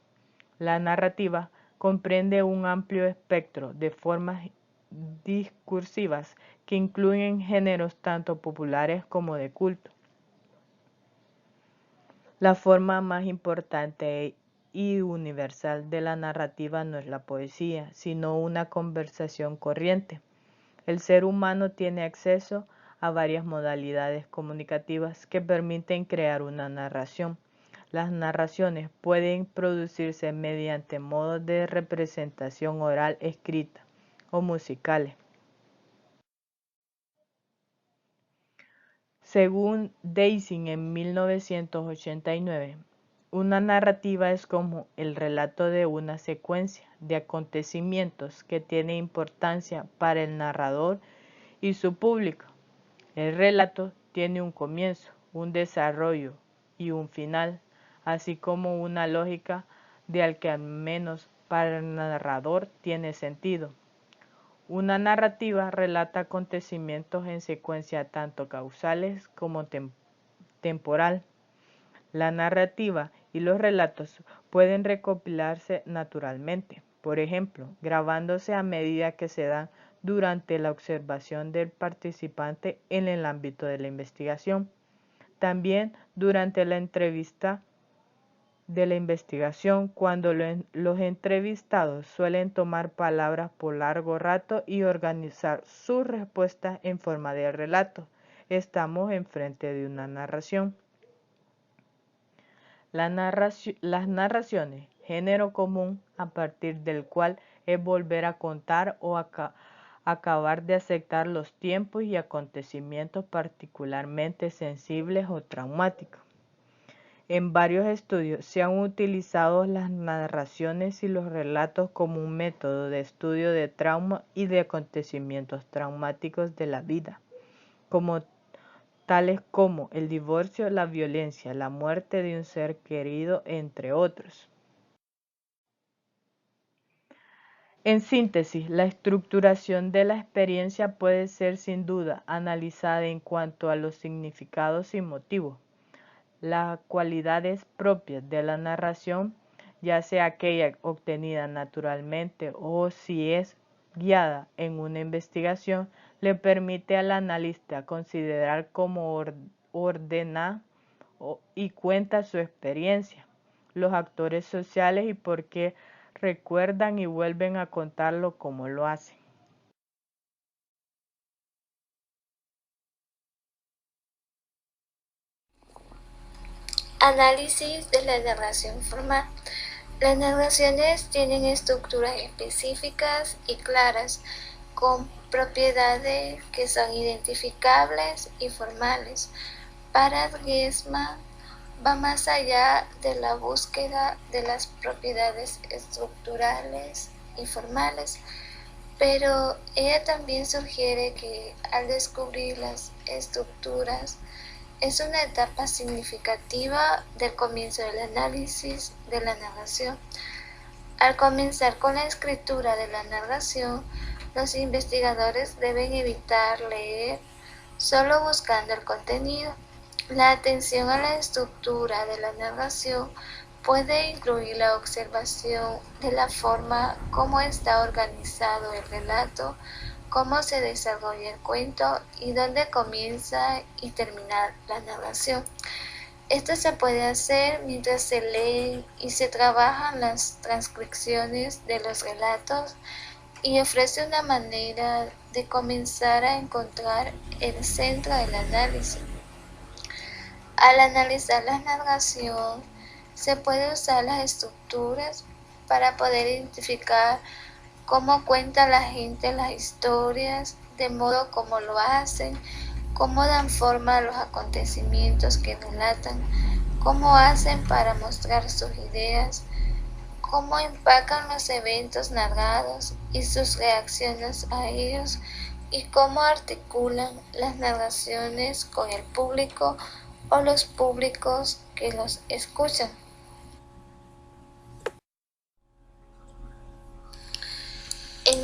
La narrativa comprende un amplio espectro de formas discursivas que incluyen géneros tanto populares como de culto. La forma más importante y universal de la narrativa no es la poesía, sino una conversación corriente. El ser humano tiene acceso a varias modalidades comunicativas que permiten crear una narración. Las narraciones pueden producirse mediante modos de representación oral, escrita o musicales. Según Deising en 1989, una narrativa es como el relato de una secuencia de acontecimientos que tiene importancia para el narrador y su público. El relato tiene un comienzo, un desarrollo y un final, así como una lógica de al que al menos para el narrador tiene sentido. Una narrativa relata acontecimientos en secuencia tanto causales como temporal. La narrativa y los relatos pueden recopilarse naturalmente, por ejemplo, grabándose a medida que se dan durante la observación del participante en el ámbito de la investigación. También durante la entrevista de la investigación, cuando los entrevistados suelen tomar palabras por largo rato y organizar sus respuestas en forma de relato. Estamos enfrente de una narración. Las narraciones, género común a partir del cual es volver a contar o acabar de aceptar los tiempos y acontecimientos particularmente sensibles o traumáticos. En varios estudios se han utilizado las narraciones y los relatos como un método de estudio de trauma y de acontecimientos traumáticos de la vida, tales como el divorcio, la violencia, la muerte de un ser querido, entre otros. En síntesis, la estructuración de la experiencia puede ser sin duda analizada en cuanto a los significados y motivos. Las cualidades propias de la narración, ya sea aquella obtenida naturalmente o si es guiada en una investigación, le permite al analista considerar cómo ordena y cuenta su experiencia, los actores sociales y por qué recuerdan y vuelven a contarlo como lo hacen. Análisis de la narración formal. Las narraciones tienen estructuras específicas y claras, con propiedades que son identificables y formales. Para Griezmann va más allá de la búsqueda de las propiedades estructurales y formales, pero ella también sugiere que al descubrir las estructuras es una etapa significativa del comienzo del análisis de la narración. Al comenzar con la escritura de la narración, los investigadores deben evitar leer solo buscando el contenido. La atención a la estructura de la narración puede incluir la observación de la forma como está organizado el relato, cómo se desarrolla el cuento y dónde comienza y termina la narración. Esto se puede hacer mientras se leen y se trabajan las transcripciones de los relatos y ofrece una manera de comenzar a encontrar el centro del análisis. Al analizar la narración, se puede usar las estructuras para poder identificar cómo cuenta la gente las historias, de modo como lo hacen, cómo dan forma a los acontecimientos que relatan, cómo hacen para mostrar sus ideas, cómo empacan los eventos narrados y sus reacciones a ellos, y cómo articulan las narraciones con el público o los públicos que los escuchan.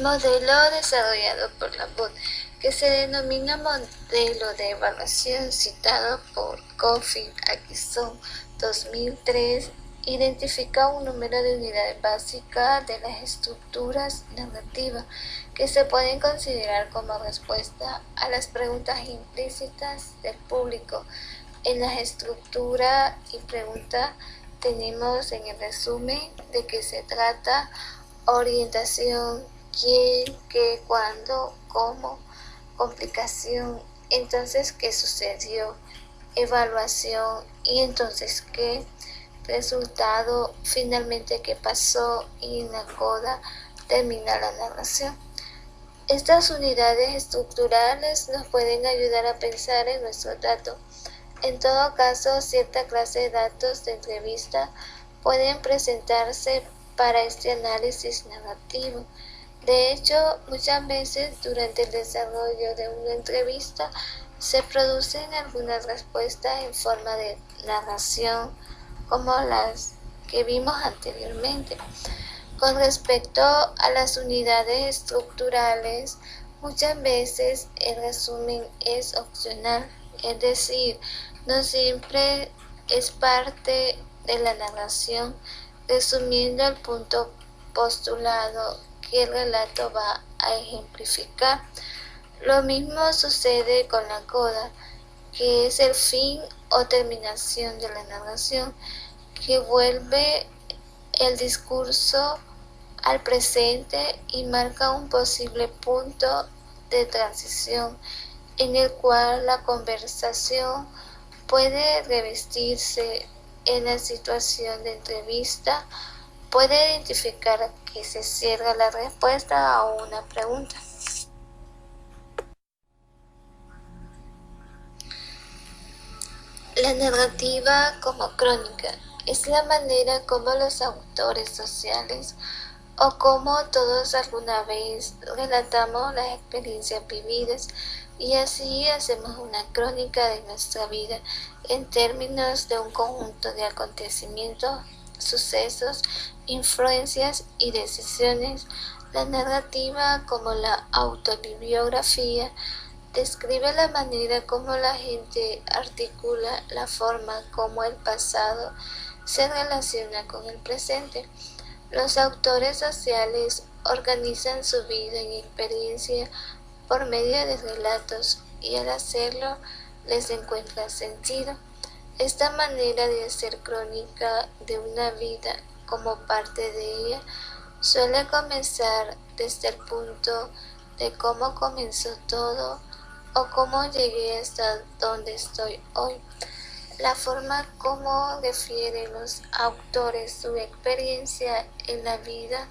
El modelo desarrollado por Laborde, que se denomina modelo de evaluación citado por Coffin-Atkinson 2003, identifica un número de unidades básicas de las estructuras narrativas que se pueden considerar como respuesta a las preguntas implícitas del público. En las estructuras y preguntas tenemos en el resumen de qué se trata: orientación, quién, qué, cuándo, cómo, complicación, entonces qué sucedió, evaluación y entonces qué, resultado, finalmente qué pasó, y en la coda termina la narración. Estas unidades estructurales nos pueden ayudar a pensar en nuestros datos. En todo caso, cierta clase de datos de entrevista pueden presentarse para este análisis narrativo. De hecho, muchas veces durante el desarrollo de una entrevista se producen algunas respuestas en forma de narración, como las que vimos anteriormente. Con respecto a las unidades estructurales, muchas veces el resumen es opcional, es decir, no siempre es parte de la narración, resumiendo el punto postulado que el relato va a ejemplificar. Lo mismo sucede con la coda, que es el fin o terminación de la narración, que vuelve el discurso al presente y marca un posible punto de transición en el cual la conversación puede revestirse en la situación de entrevista, puede identificar que se cierra la respuesta a una pregunta. La narrativa como crónica es la manera como los autores sociales o como todos alguna vez relatamos las experiencias vividas y así hacemos una crónica de nuestra vida en términos de un conjunto de acontecimientos, sucesos, influencias y decisiones. La narrativa como la autobibliografía describe la manera como la gente articula la forma como el pasado se relaciona con el presente. Los autores sociales organizan su vida y experiencia por medio de relatos y al hacerlo les encuentra sentido. Esta manera de hacer crónica de una vida como parte de ella suele comenzar desde el punto de cómo comenzó todo o cómo llegué hasta donde estoy hoy. La forma como refieren los autores su experiencia en la vida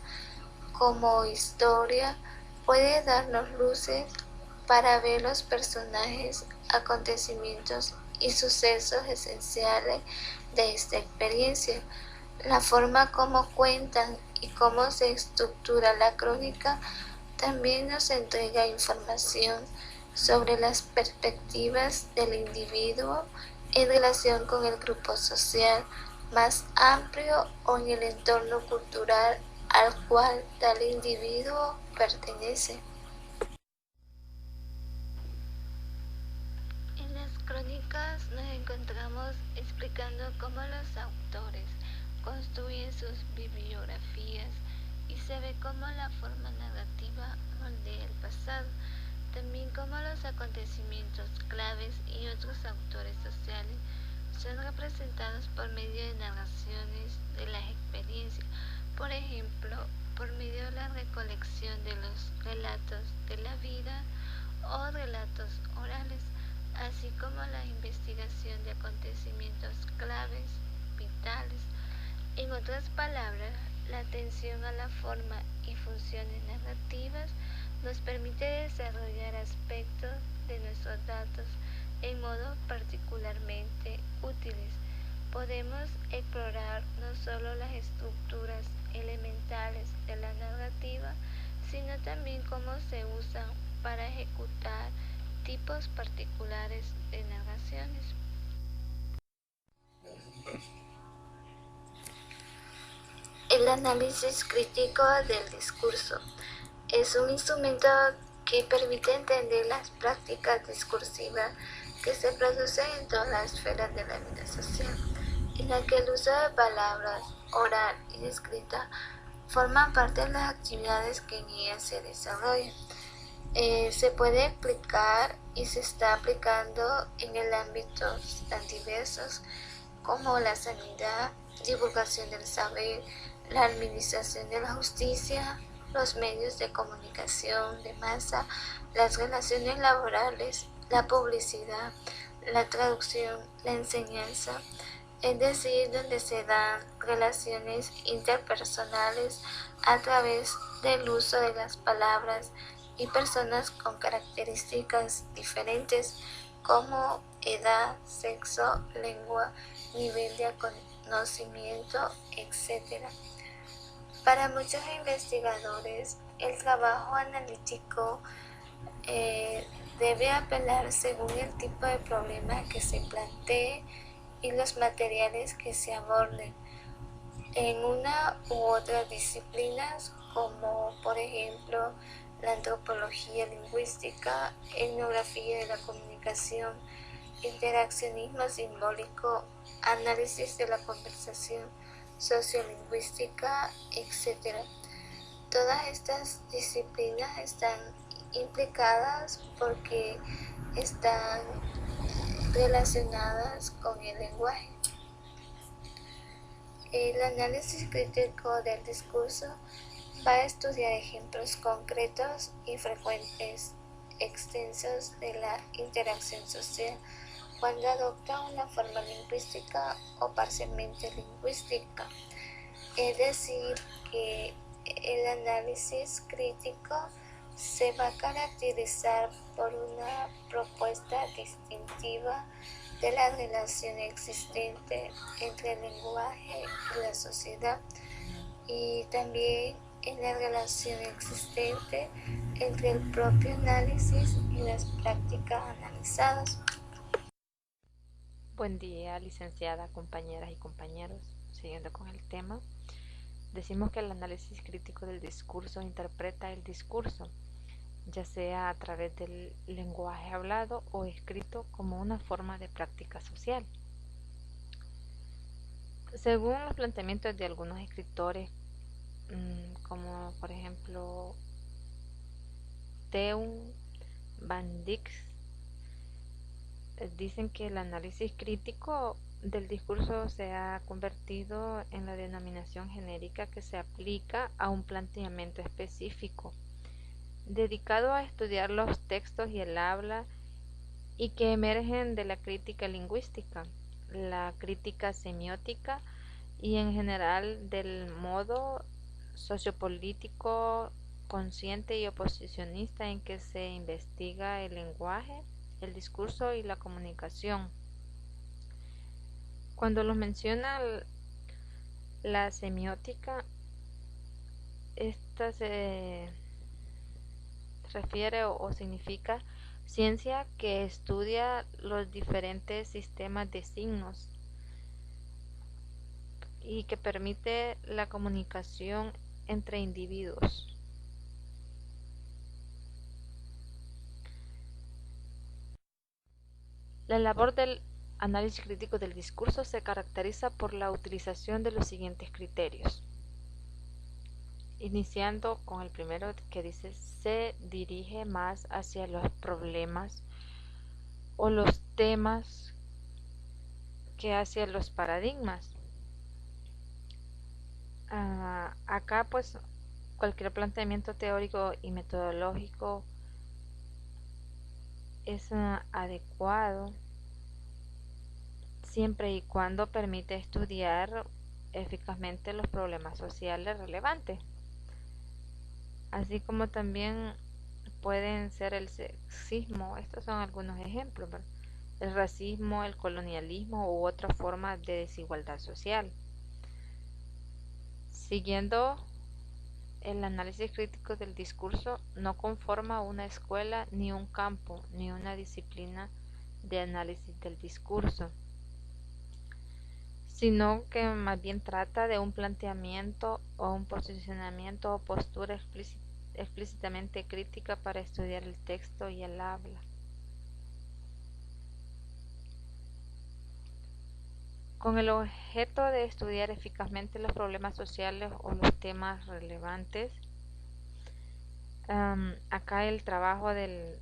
como historia puede darnos luces para ver los personajes, acontecimientos y sucesos esenciales de esta experiencia. La forma como cuentan y cómo se estructura la crónica también nos entrega información sobre las perspectivas del individuo en relación con el grupo social más amplio o en el entorno cultural al cual tal individuo pertenece. En las crónicas nos encontramos explicando cómo los autores construyen sus bibliografías y se ve cómo la forma narrativa moldea el pasado, también cómo los acontecimientos claves y otros autores sociales son representados por medio de narraciones de las experiencias, por ejemplo, por medio de la recolección de los relatos de la vida o relatos orales, así como la investigación de acontecimientos claves, vitales. En otras palabras, la atención a la forma y funciones narrativas nos permite desarrollar aspectos de nuestros datos en modo particularmente útiles. Podemos explorar no solo las estructuras elementales de la narrativa, sino también cómo se usan para ejecutar tipos particulares de narraciones. El análisis crítico del discurso. Es un instrumento que permite entender las prácticas discursivas que se producen en todas las esferas de la vida social, en la que el uso de palabras oral y escrita forman parte de las actividades que en ellas se desarrollan. Se puede aplicar y se está aplicando en el ámbito tan diversos como la sanidad, divulgación del saber, la administración de la justicia, los medios de comunicación de masa, las relaciones laborales, la publicidad, la traducción, la enseñanza, es decir, donde se dan relaciones interpersonales a través del uso de las palabras y personas con características diferentes como edad, sexo, lengua, nivel de conocimiento, etc. Para muchos investigadores, el trabajo analítico debe apelar según el tipo de problema que se plantee y los materiales que se aborden en una u otras disciplinas, como por ejemplo la antropología lingüística, etnografía de la comunicación, interaccionismo simbólico, análisis de la conversación, sociolingüística, etc. Todas estas disciplinas están implicadas porque están relacionadas con el lenguaje. El análisis crítico del discurso va a estudiar ejemplos concretos y frecuentes extensos de la interacción social cuando adopta una forma lingüística o parcialmente lingüística. Es decir, que el análisis crítico se va a caracterizar por una propuesta distintiva de la relación existente entre el lenguaje y la sociedad, y también en la relación existente entre el propio análisis y las prácticas analizadas. Buen día, licenciada, compañeras y compañeros. Siguiendo con el tema, decimos que el análisis crítico del discurso interpreta el discurso, ya sea a través del lenguaje hablado o escrito, como una forma de práctica social. Según los planteamientos de algunos escritores, como por ejemplo Teun Van Dijk, dicen que el análisis crítico del discurso se ha convertido en la denominación genérica que se aplica a un planteamiento específico, dedicado a estudiar los textos y el habla, y que emergen de la crítica lingüística, la crítica semiótica y en general del modo sociopolítico consciente y oposicionista en que se investiga el lenguaje, el discurso y la comunicación. Cuando los menciona la semiótica, esta se refiere o significa ciencia que estudia los diferentes sistemas de signos y que permite la comunicación entre individuos. La labor del análisis crítico del discurso se caracteriza por la utilización de los siguientes criterios. Iniciando con el primero, que dice: se dirige más hacia los problemas o los temas que hacia los paradigmas. Acá pues cualquier planteamiento teórico y metodológico es adecuado siempre y cuando permite estudiar eficazmente los problemas sociales relevantes, así como también pueden ser el sexismo. Estos son algunos ejemplos, ¿verdad? El racismo, el colonialismo u otra forma de desigualdad social. Siguiendo, el análisis crítico del discurso no conforma una escuela, ni un campo, ni una disciplina de análisis del discurso, sino que más bien trata de un planteamiento o un posicionamiento o postura explícitamente crítica para estudiar el texto y el habla. Con el objeto de estudiar eficazmente los problemas sociales o los temas relevantes, acá el trabajo del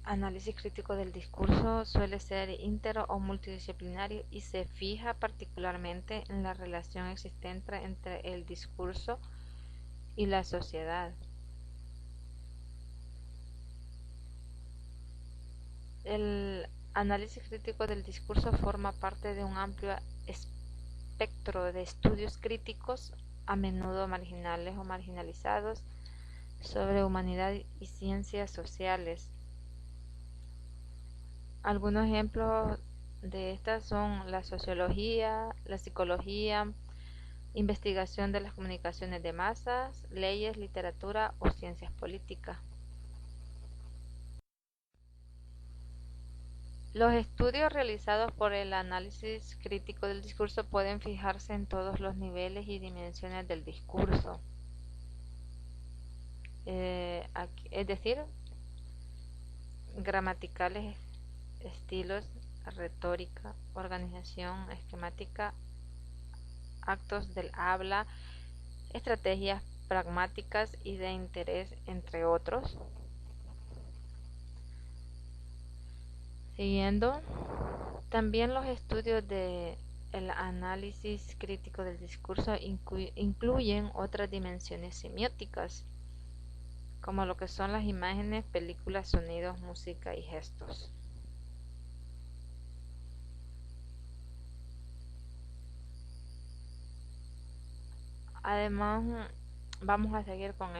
análisis crítico del discurso suele ser inter o multidisciplinario y se fija particularmente en la relación existente entre el discurso y la sociedad. El análisis crítico del discurso forma parte de un amplio espectro de estudios críticos, a menudo marginales o marginalizados, sobre humanidad y ciencias sociales. Algunos ejemplos de estas son la sociología, la psicología, investigación de las comunicaciones de masas, leyes, literatura o ciencias políticas. Los estudios realizados por el análisis crítico del discurso pueden fijarse en todos los niveles y dimensiones del discurso. Es decir, gramaticales, estilos, retórica, organización esquemática, actos del habla, estrategias pragmáticas y de interés, entre otros. Siguiendo, también los estudios del análisis crítico del discurso incluyen otras dimensiones semióticas, como lo que son las imágenes, películas, sonidos, música y gestos. Además, vamos a seguir con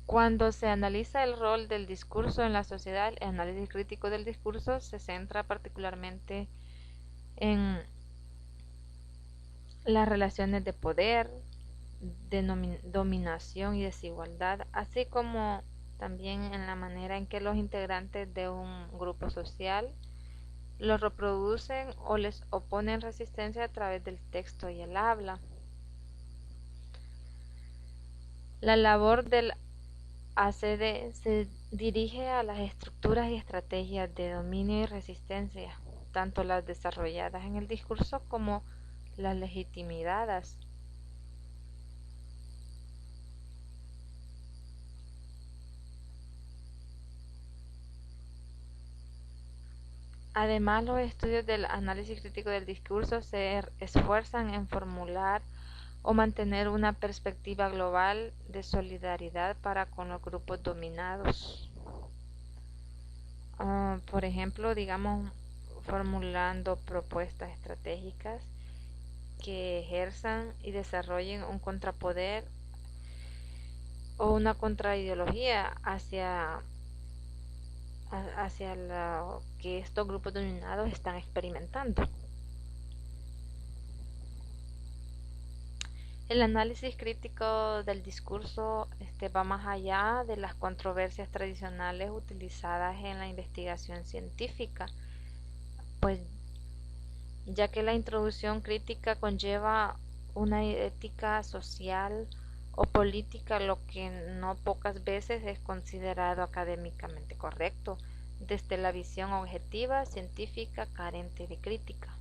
Cuando se analiza el rol del discurso en la sociedad, el análisis crítico del discurso se centra particularmente en las relaciones de poder, de dominación y desigualdad, así como también en la manera en que los integrantes de un grupo social lo reproducen o les oponen resistencia a través del texto y el habla. La labor del ACD se dirige a las estructuras y estrategias de dominio y resistencia, tanto las desarrolladas en el discurso como las legitimadas. Además, los estudios del análisis crítico del discurso se esfuerzan en formular o mantener una perspectiva global de solidaridad para con los grupos dominados. Por ejemplo, digamos, formulando propuestas estratégicas que ejerzan y desarrollen un contrapoder o una contraideología hacia lo que estos grupos dominados están experimentando. El análisis crítico del discurso va más allá de las controversias tradicionales utilizadas en la investigación científica, pues ya que la introducción crítica conlleva una ética social o política, lo que no pocas veces es considerado académicamente correcto, desde la visión objetiva, científica, carente de crítica.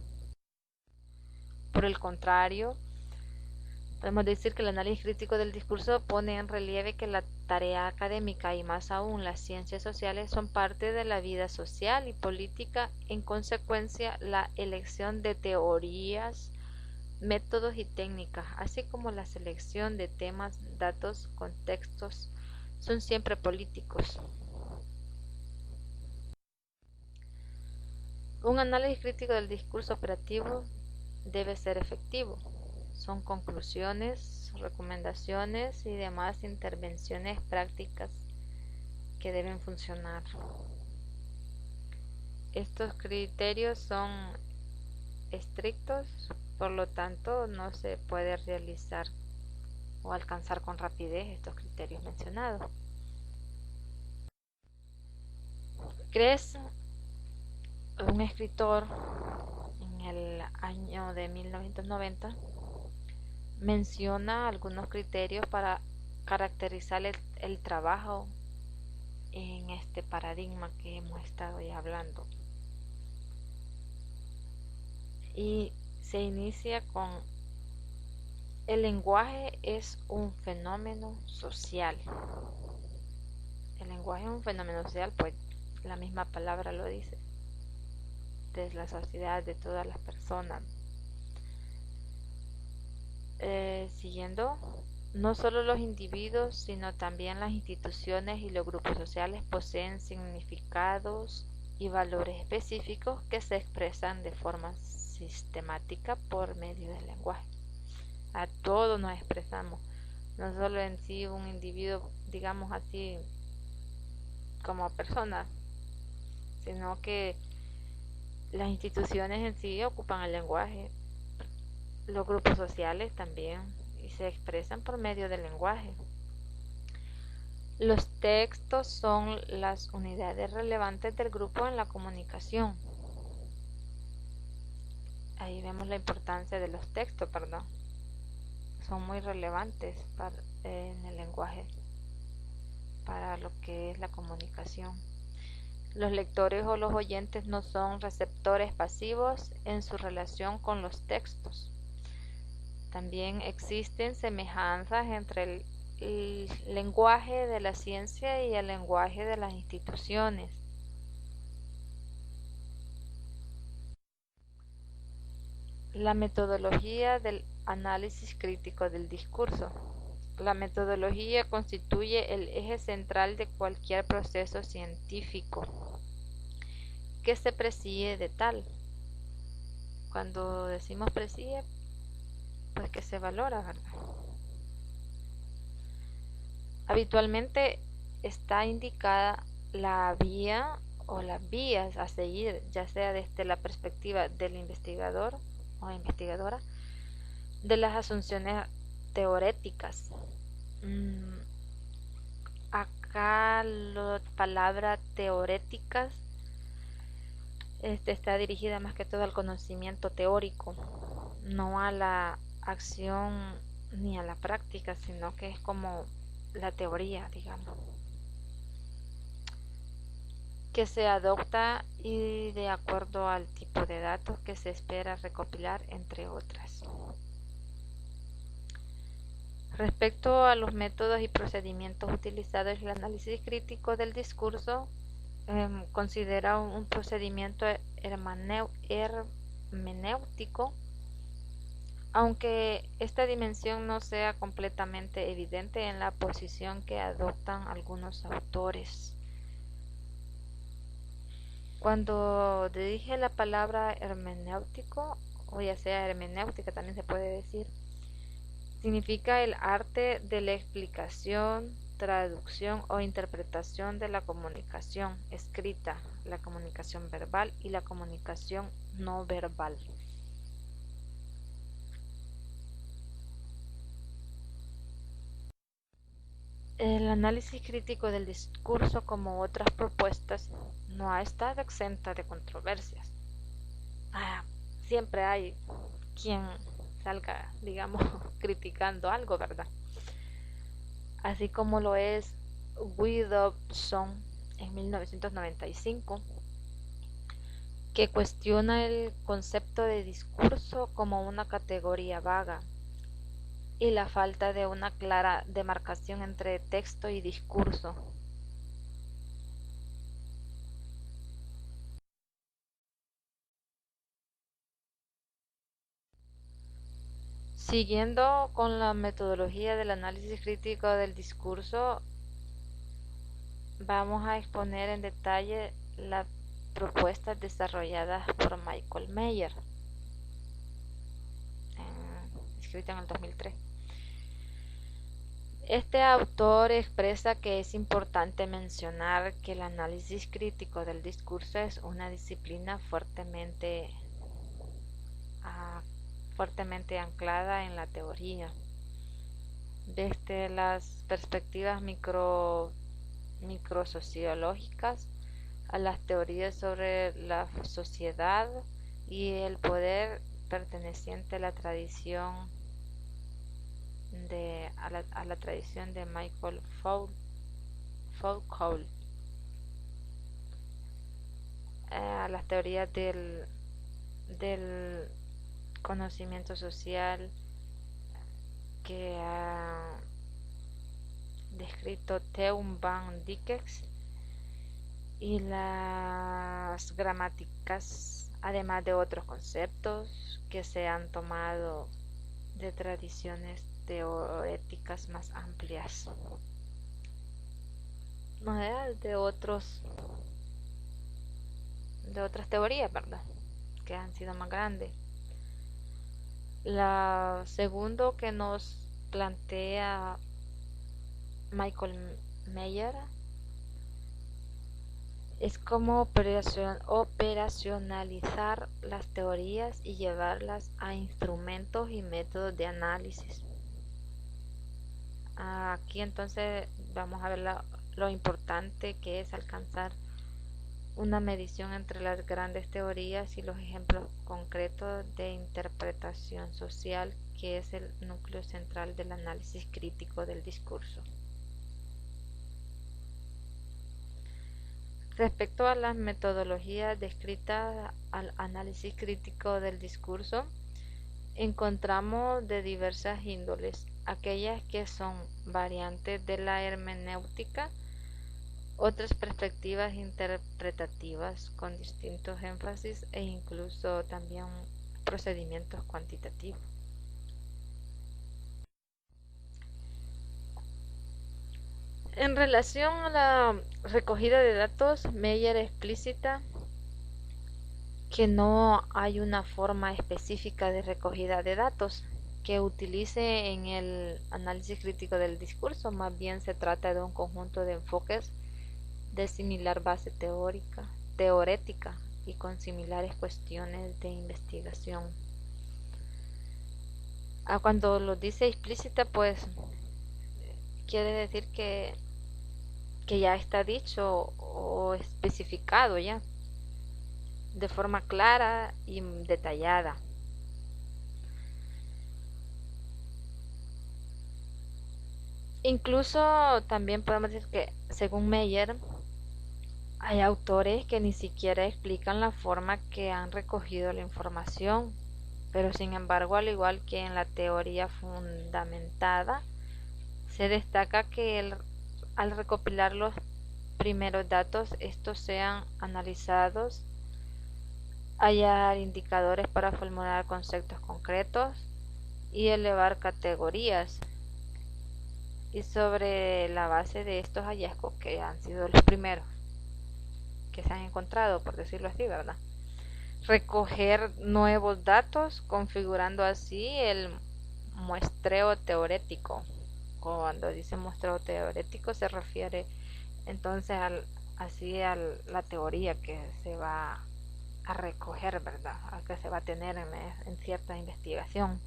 Por el contrario, podemos decir que el análisis crítico del discurso pone en relieve que la tarea académica y más aún las ciencias sociales son parte de la vida social y política. En consecuencia, la elección de teorías, métodos y técnicas, así como la selección de temas, datos, contextos, son siempre políticos. Un análisis crítico del discurso operativo debe ser efectivo. Son conclusiones, recomendaciones y demás intervenciones prácticas que deben funcionar. Estos criterios son estrictos, por lo tanto no se puede realizar o alcanzar con rapidez estos criterios mencionados. Gress, un escritor en el año de 1990, menciona algunos criterios para caracterizar el trabajo en este paradigma que hemos estado ya hablando. Y se inicia con: el lenguaje es un fenómeno social. El lenguaje es un fenómeno social, pues la misma palabra lo dice, de la sociedad, de todas las personas. Siguiendo, no solo los individuos, sino también las instituciones y los grupos sociales poseen significados y valores específicos que se expresan de forma sistemática por medio del lenguaje. A todos nos expresamos, no solo en sí un individuo, digamos así, como persona, sino que las instituciones en sí ocupan el lenguaje, los grupos sociales también, y se expresan por medio del lenguaje. Los textos son las unidades relevantes del grupo en la comunicación. Ahí vemos la importancia de los textos, perdón. Son muy relevantes en el lenguaje para lo que es la comunicación. Los lectores o los oyentes no son receptores pasivos en su relación con los textos. También existen semejanzas entre el lenguaje de la ciencia y el lenguaje de las instituciones. La metodología del análisis crítico del discurso. La metodología constituye el eje central de cualquier proceso científico que se preside de tal. Cuando decimos preside, pues que se valora, ¿verdad? Habitualmente está indicada la vía o las vías a seguir, ya sea desde la perspectiva del investigador o investigadora, de las asunciones teoréticas. Acá la palabra teoréticas está dirigida más que todo al conocimiento teórico, no a la acción ni a la práctica, sino que es como la teoría, digamos, que se adopta y de acuerdo al tipo de datos que se espera recopilar, entre otras. Respecto a los métodos y procedimientos utilizados en el análisis crítico del discurso, considera un procedimiento hermenéutico, aunque esta dimensión no sea completamente evidente en la posición que adoptan algunos autores. Cuando dije la palabra hermenéutico, o ya sea hermenéutica también se puede decir, significa el arte de la explicación, traducción o interpretación de la comunicación escrita, la comunicación verbal y la comunicación no verbal. El análisis crítico del discurso, como otras propuestas, no ha estado exenta de controversias. Siempre hay quien salga, digamos, criticando algo, ¿verdad? Así como lo es Widdowson en 1995, que cuestiona el concepto de discurso como una categoría vaga y la falta de una clara demarcación entre texto y discurso. Siguiendo con la metodología del análisis crítico del discurso, vamos a exponer en detalle las propuestas desarrolladas por Michael Meyer, escrita en el 2003. Este autor expresa que es importante mencionar que el análisis crítico del discurso es una disciplina fuertemente anclada en la teoría. Desde las perspectivas microsociológicas a las teorías sobre la sociedad y el poder perteneciente a la tradición a la tradición de Michael Foucault, a las teorías del conocimiento social que ha descrito Teun van Dijk y las gramáticas, además de otros conceptos que se han tomado de tradiciones teoréticas más amplias, de otras teorías, ¿verdad?, que han sido más grandes. La segundo que nos plantea Michael Meyer es cómo operacionalizar las teorías y llevarlas a instrumentos y métodos de análisis. Aquí entonces vamos a ver lo importante que es alcanzar una medición entre las grandes teorías y los ejemplos concretos de interpretación social, que es el núcleo central del análisis crítico del discurso. Respecto a las metodologías descritas al análisis crítico del discurso, encontramos de diversas índoles, aquellas que son variantes de la hermenéutica, otras perspectivas interpretativas con distintos énfasis e incluso también procedimientos cuantitativos. En relación a la recogida de datos, Meyer explícita que no hay una forma específica de recogida de datos que utilice en el análisis crítico del discurso, más bien se trata de un conjunto de enfoques de similar base teorética y con similares cuestiones de investigación. Cuando lo dice explícita, pues quiere decir que ya está dicho o especificado ya de forma clara y detallada. Incluso también podemos decir que, según Meyer, hay autores que ni siquiera explican la forma que han recogido la información, pero sin embargo, al igual que en la teoría fundamentada, se destaca que al recopilar los primeros datos, estos sean analizados, hallar indicadores para formular conceptos concretos y elevar categorías. Y sobre la base de estos hallazgos, que han sido los primeros que se han encontrado, por decirlo así, ¿verdad?, recoger nuevos datos, configurando así el muestreo teorético. Cuando dice muestreo teorético se refiere entonces a la teoría que se va a recoger, ¿verdad?, a que se va a tener en cierta investigación.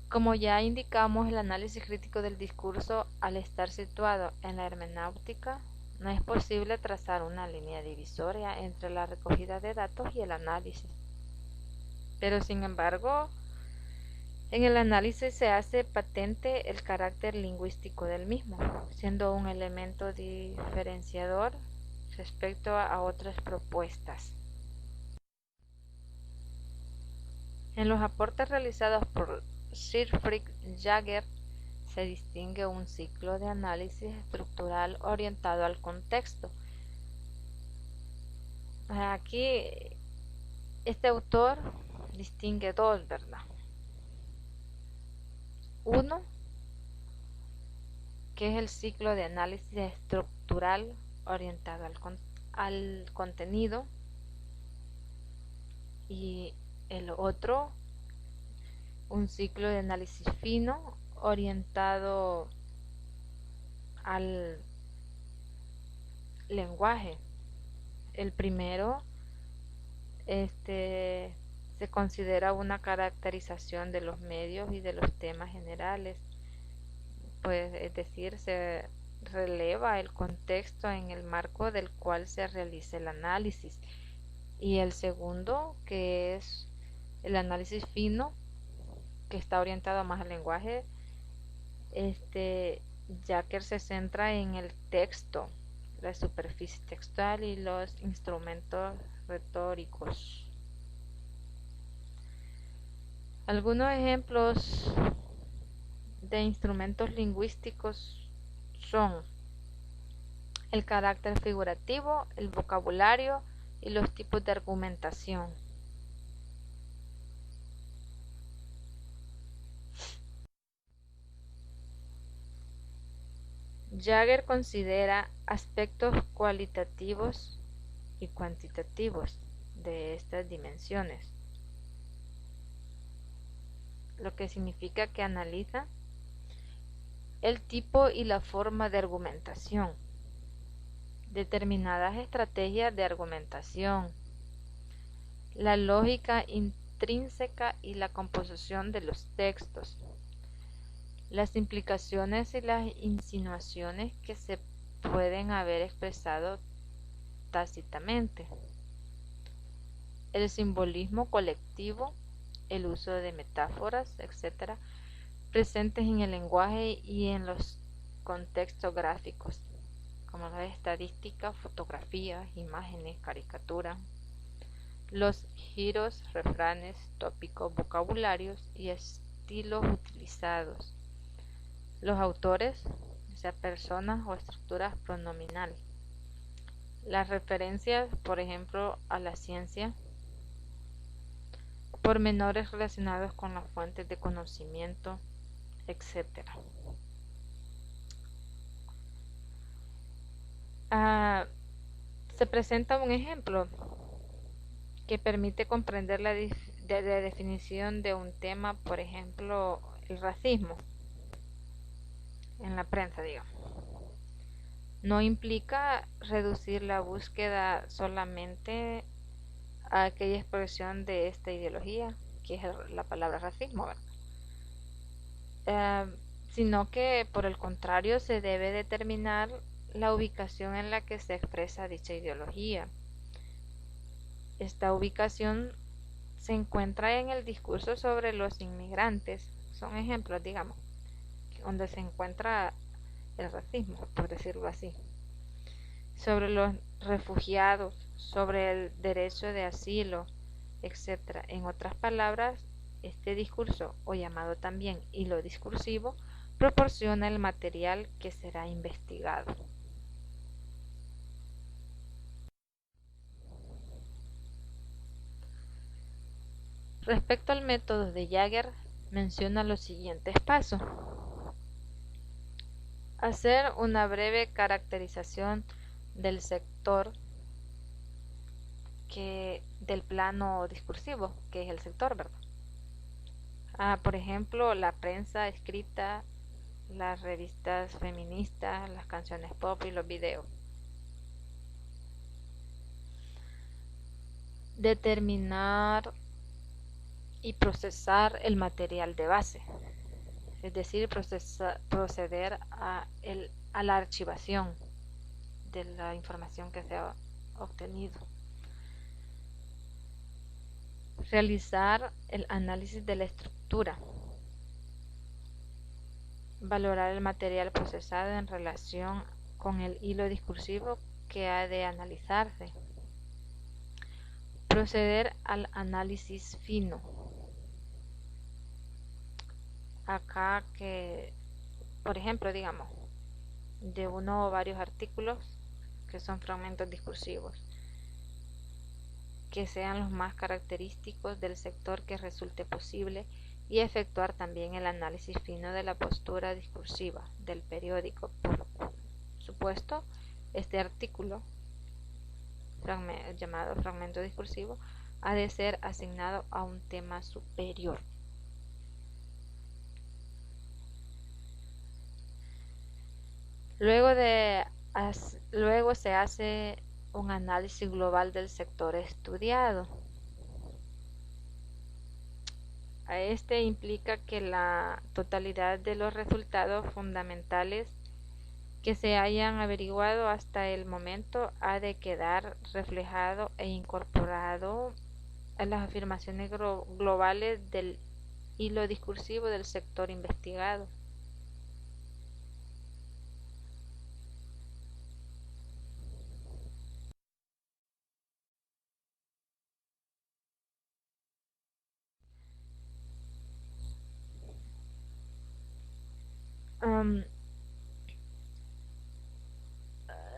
Como ya indicamos, el análisis crítico del discurso, al estar situado en la hermenéutica, no es posible trazar una línea divisoria entre la recogida de datos y el análisis. Pero sin embargo, en el análisis se hace patente el carácter lingüístico del mismo, siendo un elemento diferenciador respecto a otras propuestas. En los aportes realizados por Sir Frederick Jaeger se distingue un ciclo de análisis estructural orientado al contexto. Aquí este autor distingue dos, ¿verdad? Uno, que es el ciclo de análisis estructural orientado al contenido, y el otro, un ciclo de análisis fino orientado al lenguaje. El primero se considera una caracterización de los medios y de los temas generales, pues es decir, se releva el contexto en el marco del cual se realiza el análisis. Y el segundo, que es El análisis fino, que está orientado más al lenguaje, Jagger se centra en el texto, la superficie textual y los instrumentos retóricos. Algunos ejemplos de instrumentos lingüísticos son el carácter figurativo, el vocabulario y los tipos de argumentación. Jagger considera aspectos cualitativos y cuantitativos de estas dimensiones, lo que significa que analiza el tipo y la forma de argumentación, determinadas estrategias de argumentación, la lógica intrínseca y la composición de los textos, las implicaciones y las insinuaciones que se pueden haber expresado tácitamente, el simbolismo colectivo, el uso de metáforas, etc., presentes en el lenguaje y en los contextos gráficos, como la estadística, fotografías, imágenes, caricaturas, los giros, refranes, tópicos, vocabularios y estilos utilizados, los autores, sea personas o estructuras pronominales, las referencias, por ejemplo, a la ciencia, pormenores relacionados con las fuentes de conocimiento, etc. Se presenta un ejemplo que permite comprender la definición de un tema, por ejemplo, el racismo en la prensa, digamos. No implica reducir la búsqueda solamente a aquella expresión de esta ideología, que es la palabra racismo, sino que por el contrario se debe determinar la ubicación en la que se expresa dicha ideología. Esta ubicación se encuentra en el discurso sobre los inmigrantes, son ejemplos, digamos, donde se encuentra el racismo, por decirlo así, sobre los refugiados, sobre el derecho de asilo, etc. En otras palabras, este discurso, o llamado también hilo discursivo, proporciona el material que será investigado. Respecto al método de Jagger, menciona los siguientes pasos. Hacer una breve caracterización del sector del plano discursivo, que es el sector, ¿verdad? Por ejemplo, la prensa escrita, las revistas feministas, las canciones pop y los videos. Determinar y procesar el material de base, es decir, proceder a la archivación de la información que se ha obtenido. Realizar el análisis de la estructura. Valorar el material procesado en relación con el hilo discursivo que ha de analizarse. Proceder al análisis fino. Acá que, por ejemplo, digamos, de uno o varios artículos que son fragmentos discursivos, que sean los más característicos del sector que resulte posible, y efectuar también el análisis fino de la postura discursiva del periódico. Por supuesto, este artículo, llamado fragmento discursivo, ha de ser asignado a un tema superior. Luego se hace un análisis global del sector estudiado. Este implica que la totalidad de los resultados fundamentales que se hayan averiguado hasta el momento ha de quedar reflejado e incorporado a las afirmaciones globales del hilo discursivo del sector investigado.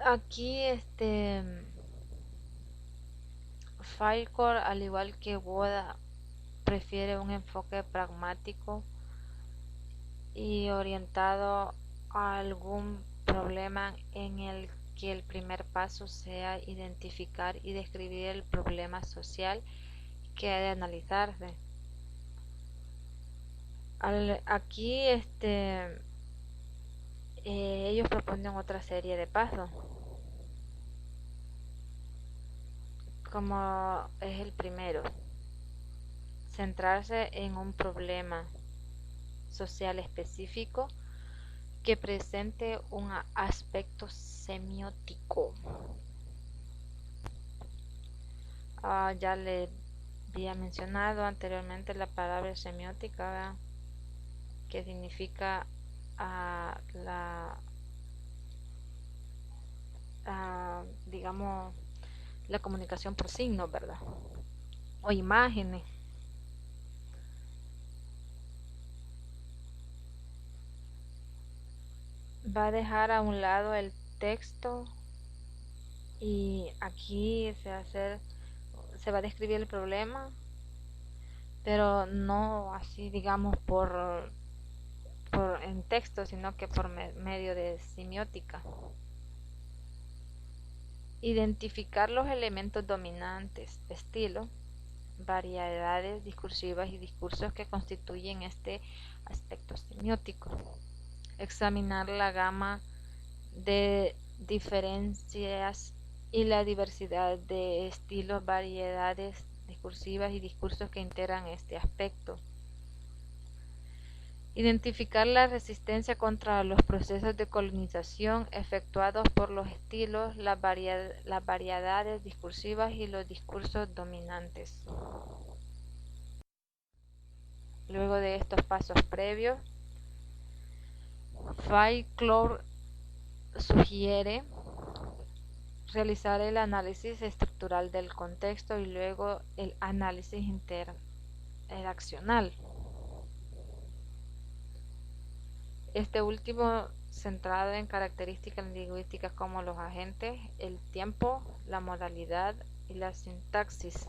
Aquí Falcor, al igual que Woda, prefiere un enfoque pragmático y orientado a algún problema en el que el primer paso sea identificar y describir el problema social que ha de analizarse. Aquí ellos proponen otra serie de pasos, como es el primero: centrarse en un problema social específico que presente un aspecto semiótico. Ya le había mencionado anteriormente la palabra semiótica, ¿verdad?, que significa digamos, la comunicación por signos, ¿verdad?, o imágenes. Va a dejar a un lado el texto y aquí se va a describir el problema, pero no así, digamos, en texto, sino que por medio de semiótica. Identificar los elementos dominantes, estilo, variedades discursivas y discursos que constituyen este aspecto semiótico. Examinar la gama de diferencias y la diversidad de estilos, variedades discursivas y discursos que integran este aspecto. Identificar la resistencia contra los procesos de colonización efectuados por los estilos, las variedades discursivas y los discursos dominantes. Luego de estos pasos previos, Falcor sugiere realizar el análisis estructural del contexto y luego el análisis interaccional. Este último centrado en características lingüísticas como los agentes, el tiempo, la modalidad y la sintaxis.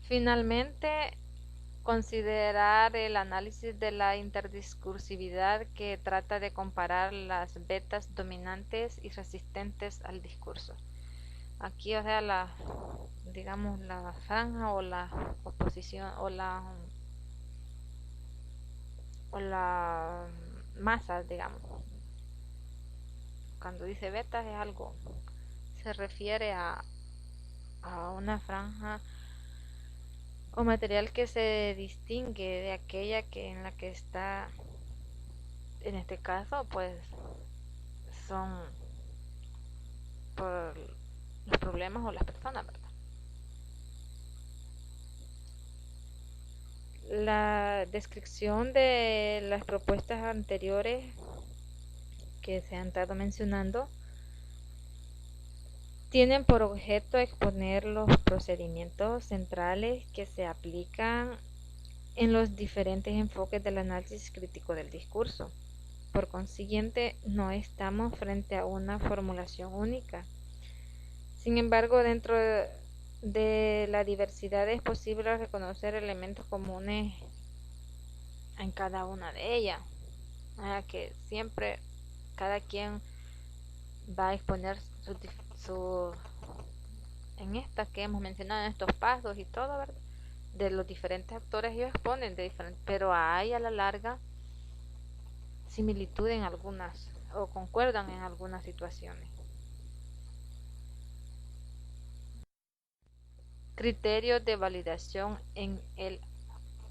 Finalmente, considerar el análisis de la interdiscursividad, que trata de comparar las betas dominantes y resistentes al discurso. Aquí, o sea, la franja o la oposición o la masa, digamos. Cuando dice betas es algo, se refiere a una franja o material que se distingue de aquella en la que está, en este caso, pues son por los problemas o las personas, ¿verdad? La descripción de las propuestas anteriores que se han estado mencionando tienen por objeto exponer los procedimientos centrales que se aplican en los diferentes enfoques del análisis crítico del discurso. Por consiguiente, no estamos frente a una formulación única. Sin embargo, dentro de la diversidad es posible reconocer elementos comunes en cada una de ellas, que siempre cada quien va a exponer en estas que hemos mencionado, en estos pasos y todo, ¿verdad?, de los diferentes actores. Ellos exponen de diferentes, pero hay a la larga similitud en algunas, o concuerdan en algunas situaciones. Criterios de validación en el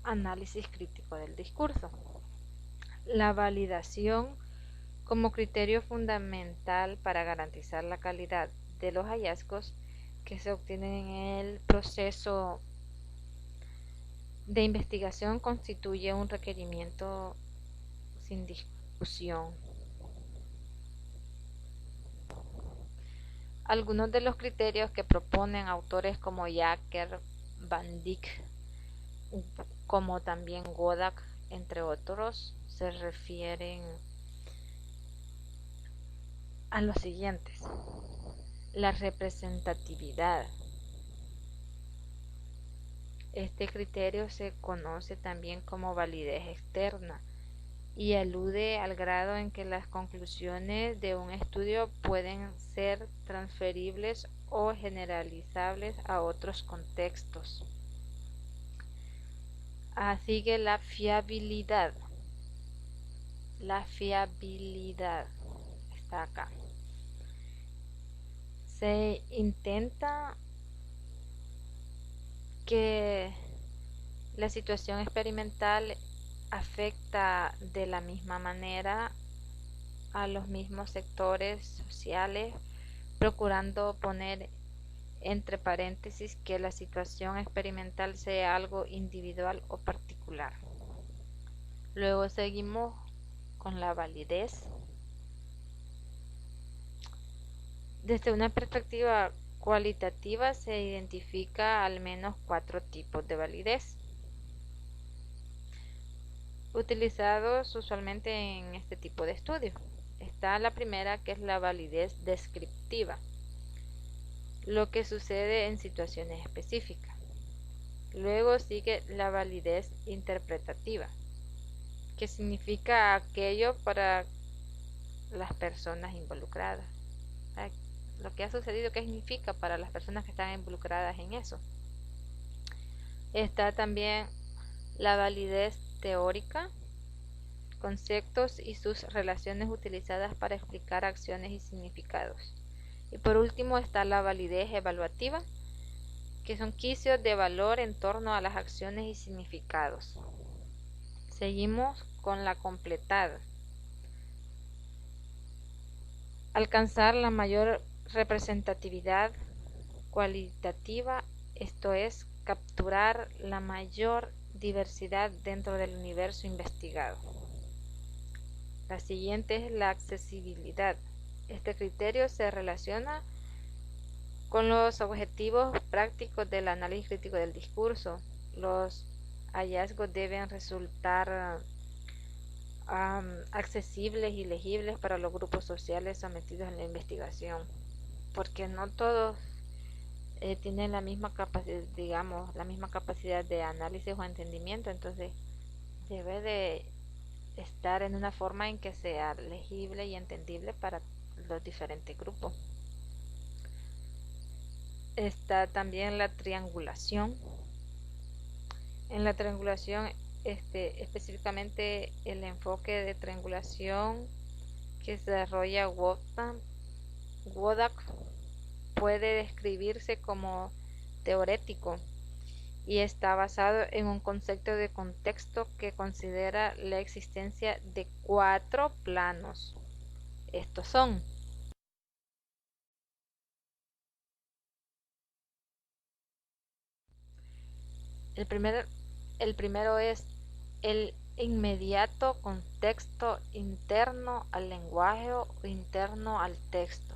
análisis crítico del discurso. La validación como criterio fundamental para garantizar la calidad de los hallazgos que se obtienen en el proceso de investigación constituye un requerimiento sin discusión. Algunos de los criterios que proponen autores como Jaeger, Van Dijk, como también Wodak, entre otros, se refieren a los siguientes: la representatividad. Este criterio se conoce también como validez externa y alude al grado en que las conclusiones de un estudio pueden ser transferibles o generalizables a otros contextos. Sigue la fiabilidad. La fiabilidad está acá. Se intenta que la situación experimental afecta de la misma manera a los mismos sectores sociales, procurando poner entre paréntesis que la situación experimental sea algo individual o particular. Luego seguimos con la validez. Desde una perspectiva cualitativa se identifica al menos 4 tipos de validez, utilizados usualmente en este tipo de estudio. Está la primera, que es la validez descriptiva, lo que sucede en situaciones específicas. Luego sigue la validez interpretativa, que significa aquello para las personas involucradas. Lo que ha sucedido, ¿qué significa para las personas que están involucradas en eso? Está también la validez teórica, conceptos y sus relaciones utilizadas para explicar acciones y significados. Y por último está la validez evaluativa, que son quicios de valor en torno a las acciones y significados. Seguimos con la completada. Alcanzar la mayor representatividad cualitativa, esto es, capturar la mayor diversidad dentro del universo investigado. La siguiente es la accesibilidad. Este criterio se relaciona con los objetivos prácticos del análisis crítico del discurso. Los hallazgos deben resultar accesibles y legibles para los grupos sociales sometidos a la investigación, porque no todos tienen la misma capacidad, la misma capacidad de análisis o entendimiento. Entonces debe de estar en una forma en que sea legible y entendible para los diferentes grupos. Está también la triangulación. En la triangulación, específicamente el enfoque de triangulación que se desarrolla Wodak puede describirse como teorético y está basado en un concepto de contexto que considera la existencia de 4 planos. Estos son: el primero es el inmediato contexto interno al lenguaje o interno al texto.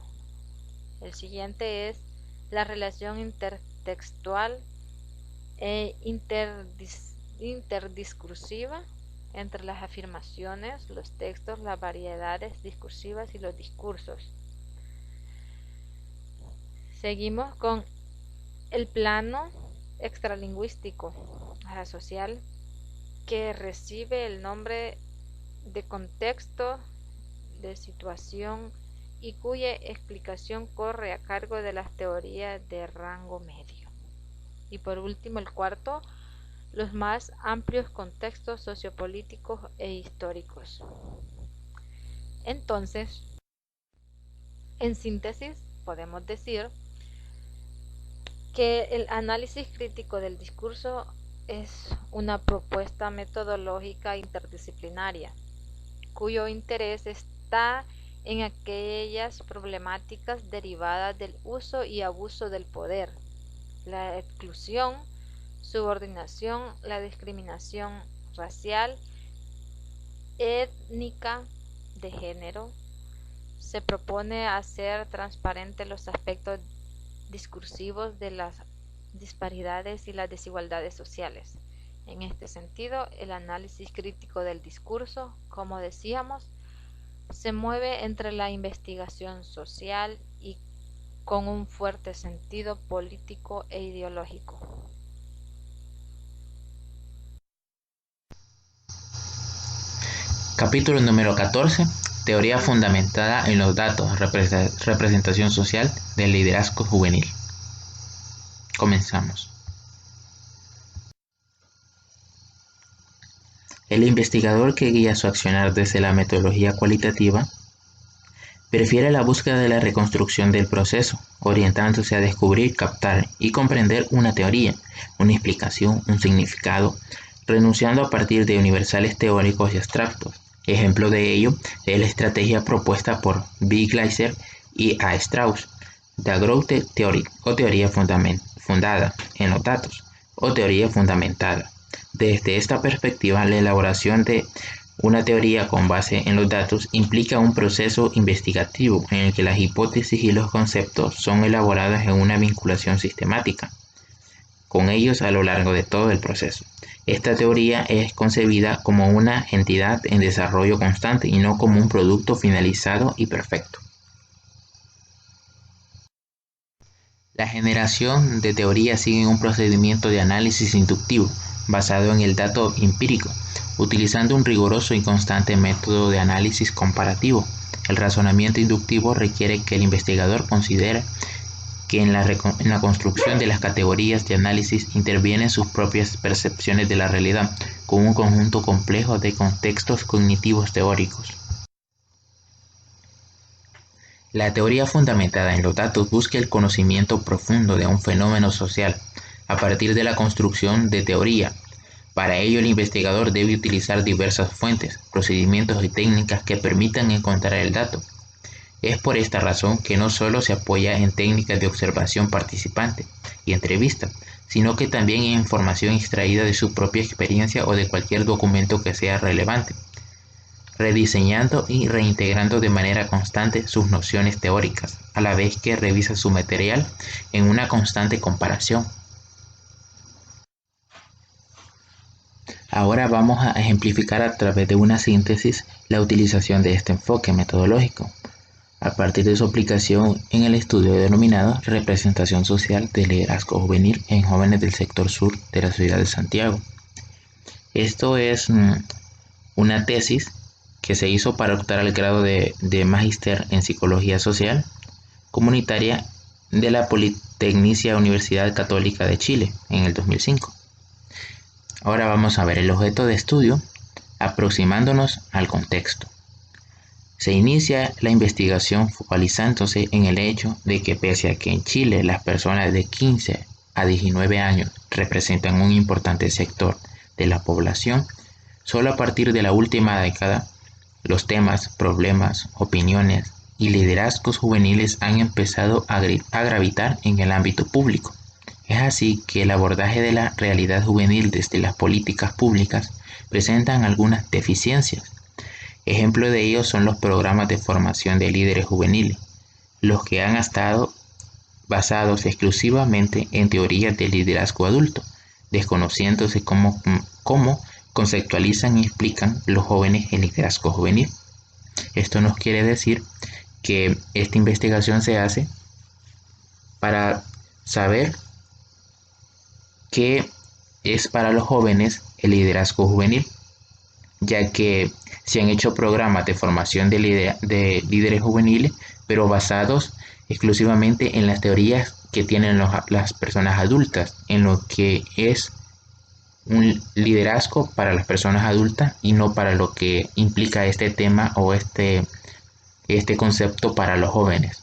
El siguiente es la relación intertextual e interdiscursiva entre las afirmaciones, los textos, las variedades discursivas y los discursos. Seguimos con el plano extralingüístico social, que recibe el nombre de contexto, de situación, y cuya explicación corre a cargo de las teorías de rango medio. Y por último, el cuarto, los más amplios contextos sociopolíticos e históricos. Entonces, en síntesis, podemos decir que el análisis crítico del discurso es una propuesta metodológica interdisciplinaria, cuyo interés está en aquellas problemáticas derivadas del uso y abuso del poder, la exclusión, subordinación, la discriminación racial, étnica, de género. Se propone hacer transparentes los aspectos discursivos de las disparidades y las desigualdades sociales. En este sentido, el análisis crítico del discurso, como decíamos, se mueve entre la investigación social y con un fuerte sentido político e ideológico. Capítulo número 14. Teoría fundamentada en los datos, representación social del liderazgo juvenil. Comenzamos. El investigador que guía su accionar desde la metodología cualitativa prefiere la búsqueda de la reconstrucción del proceso, orientándose a descubrir, captar y comprender una teoría, una explicación, un significado, renunciando a partir de universales teóricos y abstractos. Ejemplo de ello es la estrategia propuesta por B. Gleiser y A. Strauss, The Growth Theory, o teoría fundada en los datos, o teoría fundamentada. Desde esta perspectiva, la elaboración de una teoría con base en los datos implica un proceso investigativo en el que las hipótesis y los conceptos son elaborados en una vinculación sistemática con ellos a lo largo de todo el proceso. Esta teoría es concebida como una entidad en desarrollo constante y no como un producto finalizado y perfecto. La generación de teoría sigue un procedimiento de análisis inductivo basado en el dato empírico, utilizando un riguroso y constante método de análisis comparativo. El razonamiento inductivo requiere que el investigador considere que en la construcción de las categorías de análisis intervienen sus propias percepciones de la realidad, con un conjunto complejo de contextos cognitivos teóricos. La teoría fundamentada en los datos busca el conocimiento profundo de un fenómeno social a partir de la construcción de teoría. Para ello, el investigador debe utilizar diversas fuentes, procedimientos y técnicas que permitan encontrar el dato. Es por esta razón que no solo se apoya en técnicas de observación participante y entrevista, sino que también en información extraída de su propia experiencia o de cualquier documento que sea relevante, rediseñando y reintegrando de manera constante sus nociones teóricas, a la vez que revisa su material en una constante comparación. Ahora vamos a ejemplificar a través de una síntesis la utilización de este enfoque metodológico, a partir de su aplicación en el estudio denominado Representación Social del Liderazgo Juvenil en jóvenes del sector sur de la ciudad de Santiago. Esto es una tesis que se hizo para optar al grado de Magíster en Psicología Social Comunitaria de la Pontificia Universidad Católica de Chile en el 2005. Ahora vamos a ver el objeto de estudio aproximándonos al contexto. Se inicia la investigación focalizándose en el hecho de que pese a que en Chile las personas de 15 a 19 años representan un importante sector de la población, solo a partir de la última década, los temas, problemas, opiniones y liderazgos juveniles han empezado a gravitar en el ámbito público. Es así que el abordaje de la realidad juvenil desde las políticas públicas presentan algunas deficiencias. Ejemplo de ello son los programas de formación de líderes juveniles, los que han estado basados exclusivamente en teorías del liderazgo adulto, desconociéndose cómo conceptualizan y explican los jóvenes el liderazgo juvenil. Esto nos quiere decir que esta investigación se hace para saber qué es para los jóvenes el liderazgo juvenil, ya que se han hecho programas de formación de líderes juveniles, pero basados exclusivamente en las teorías que tienen las personas adultas, en lo que es un liderazgo para las personas adultas y no para lo que implica este tema o este concepto para los jóvenes.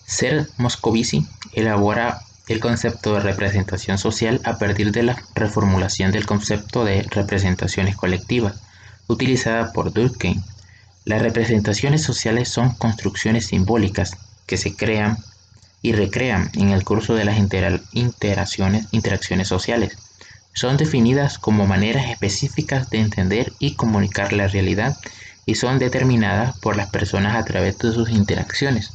Ser Moscovici elabora el concepto de representación social a partir de la reformulación del concepto de representaciones colectivas, utilizada por Durkheim. Las representaciones sociales son construcciones simbólicas que se crean y recrean en el curso de las interacciones sociales. Son definidas como maneras específicas de entender y comunicar la realidad y son determinadas por las personas a través de sus interacciones.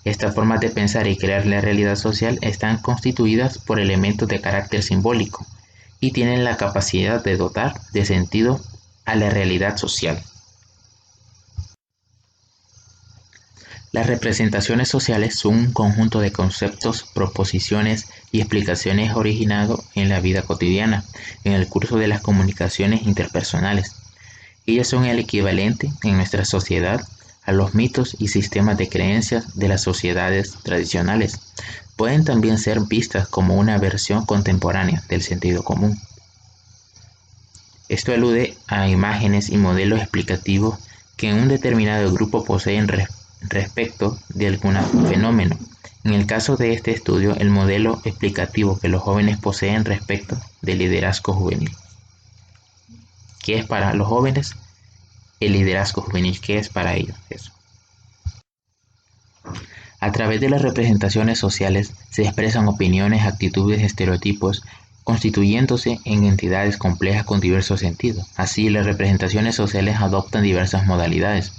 Estas formas de pensar y crear la realidad social están constituidas por elementos de carácter simbólico y tienen la capacidad de dotar de sentido a la realidad social. Las representaciones sociales son un conjunto de conceptos, proposiciones y explicaciones originados en la vida cotidiana, en el curso de las comunicaciones interpersonales. Ellas son el equivalente en nuestra sociedad a los mitos y sistemas de creencias de las sociedades tradicionales. Pueden también ser vistas como una versión contemporánea del sentido común. Esto alude a imágenes y modelos explicativos que un determinado grupo poseen respecto de algún fenómeno. En el caso de este estudio, el modelo explicativo que los jóvenes poseen respecto del liderazgo juvenil. ¿Qué es para los jóvenes el liderazgo juvenil? ¿Qué es para ellos eso? A través de las representaciones sociales se expresan opiniones, actitudes, estereotipos, constituyéndose en entidades complejas con diversos sentidos. Así, las representaciones sociales adoptan diversas modalidades,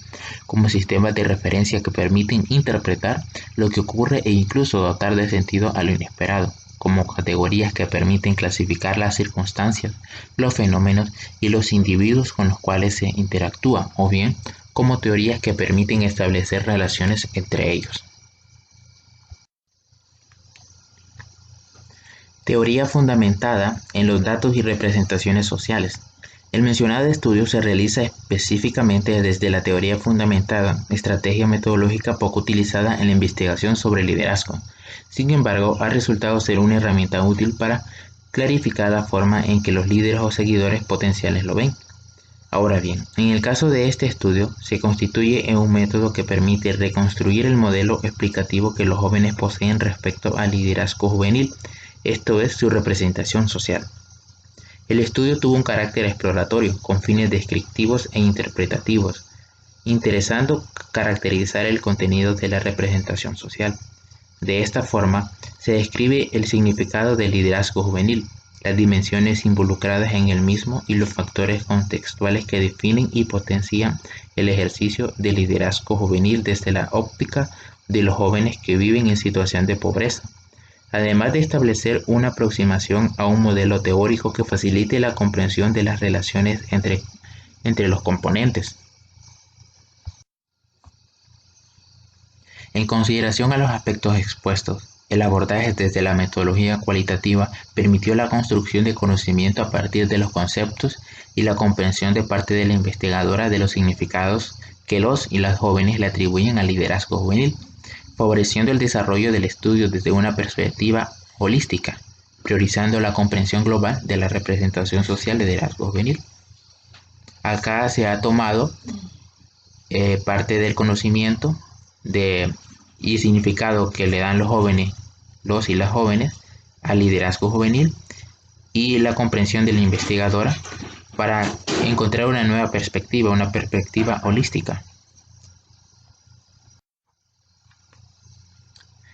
como sistemas de referencia que permiten interpretar lo que ocurre e incluso dotar de sentido a lo inesperado, como categorías que permiten clasificar las circunstancias, los fenómenos y los individuos con los cuales se interactúa, o bien como teorías que permiten establecer relaciones entre ellos. Teoría fundamentada en los datos y representaciones sociales. El mencionado estudio se realiza específicamente desde la teoría fundamentada, estrategia metodológica poco utilizada en la investigación sobre liderazgo. Sin embargo, ha resultado ser una herramienta útil para clarificar la forma en que los líderes o seguidores potenciales lo ven. Ahora bien, en el caso de este estudio, se constituye en un método que permite reconstruir el modelo explicativo que los jóvenes poseen respecto al liderazgo juvenil, esto es, su representación social. El estudio tuvo un carácter exploratorio, con fines descriptivos e interpretativos, interesando caracterizar el contenido de la representación social. De esta forma, se describe el significado del liderazgo juvenil, las dimensiones involucradas en el mismo y los factores contextuales que definen y potencian el ejercicio del liderazgo juvenil desde la óptica de los jóvenes que viven en situación de pobreza, además de establecer una aproximación a un modelo teórico que facilite la comprensión de las relaciones entre los componentes. En consideración a los aspectos expuestos, el abordaje desde la metodología cualitativa permitió la construcción de conocimiento a partir de los conceptos y la comprensión de parte de la investigadora de los significados que los y las jóvenes le atribuyen al liderazgo juvenil, favoreciendo el desarrollo del estudio desde una perspectiva holística, priorizando la comprensión global de la representación social de liderazgo juvenil. Acá se ha tomado parte del conocimiento y significado que le dan los y las jóvenes al liderazgo juvenil y la comprensión de la investigadora para encontrar una nueva perspectiva, una perspectiva holística.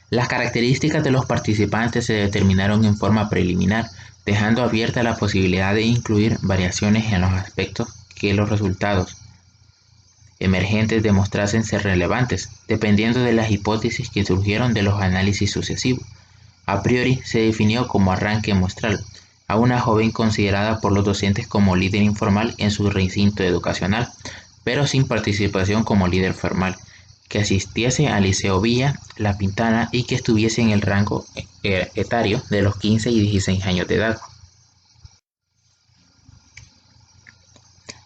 Las características de los participantes se determinaron en forma preliminar, dejando abierta la posibilidad de incluir variaciones en los aspectos que los resultados emergentes demostrasen ser relevantes, dependiendo de las hipótesis que surgieron de los análisis sucesivos. A priori se definió como arranque muestral a una joven considerada por los docentes como líder informal en su recinto educacional, pero sin participación como líder formal, que asistiese al Liceo Villa La Pintana y que estuviese en el rango etario de los 15 y 16 años de edad.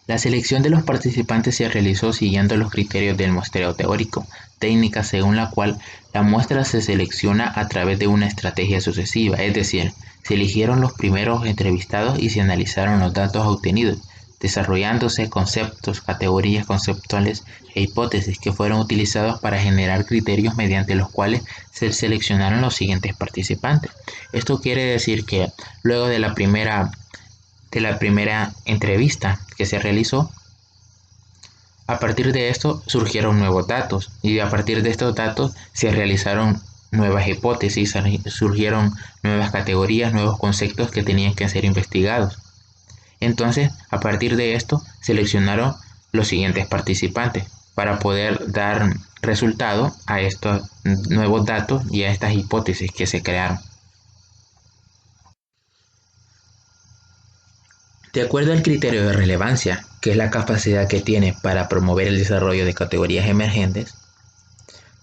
La selección de los participantes se realizó siguiendo los criterios del muestreo teórico, técnica según la cual la muestra se selecciona a través de una estrategia sucesiva, es decir, se eligieron los primeros entrevistados y se analizaron los datos obtenidos, desarrollándose conceptos, categorías conceptuales e hipótesis que fueron utilizados para generar criterios mediante los cuales se seleccionaron los siguientes participantes. Esto quiere decir que luego de la primera entrevista que se realizó, a partir de esto surgieron nuevos datos y a partir de estos datos se realizaron nuevas hipótesis, surgieron nuevas categorías, nuevos conceptos que tenían que ser investigados. Entonces, a partir de esto, seleccionaron los siguientes participantes para poder dar resultado a estos nuevos datos y a estas hipótesis que se crearon. De acuerdo al criterio de relevancia, que es la capacidad que tiene para promover el desarrollo de categorías emergentes,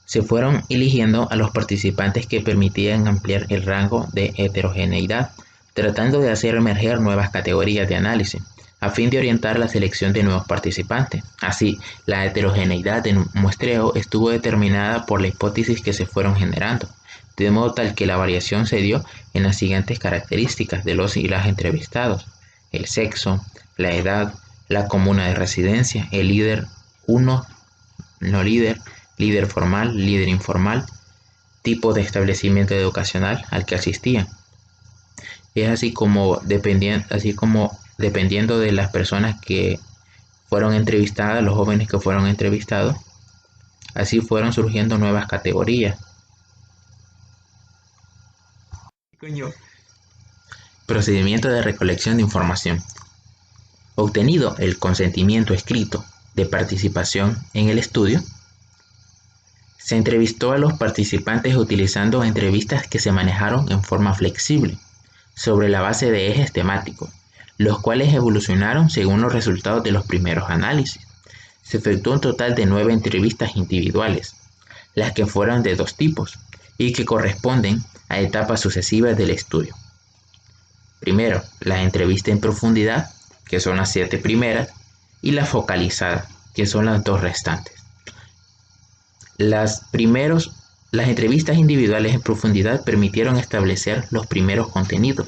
se fueron eligiendo a los participantes que permitían ampliar el rango de heterogeneidad, tratando de hacer emerger nuevas categorías de análisis, a fin de orientar la selección de nuevos participantes. Así, la heterogeneidad del muestreo estuvo determinada por la hipótesis que se fueron generando, de modo tal que la variación se dio en las siguientes características de los y las entrevistados: el sexo, la edad, la comuna de residencia, el líder 1, no líder, líder formal, líder informal, tipo de establecimiento educacional al que asistían. Es así como dependiendo de las personas que fueron entrevistadas, los jóvenes que fueron entrevistados, así fueron surgiendo nuevas categorías. Procedimiento de recolección de información. Obtenido el consentimiento escrito de participación en el estudio, se entrevistó a los participantes utilizando entrevistas que se manejaron en forma flexible, sobre la base de ejes temáticos, los cuales evolucionaron según los resultados de los primeros análisis. Se efectuó un total de 9 entrevistas individuales, las que fueron de 2 tipos y que corresponden a etapas sucesivas del estudio. Primero, la entrevista en profundidad, que son las 7 primeras, y la focalizada, que son las 2 restantes. Las entrevistas individuales en profundidad permitieron establecer los primeros contenidos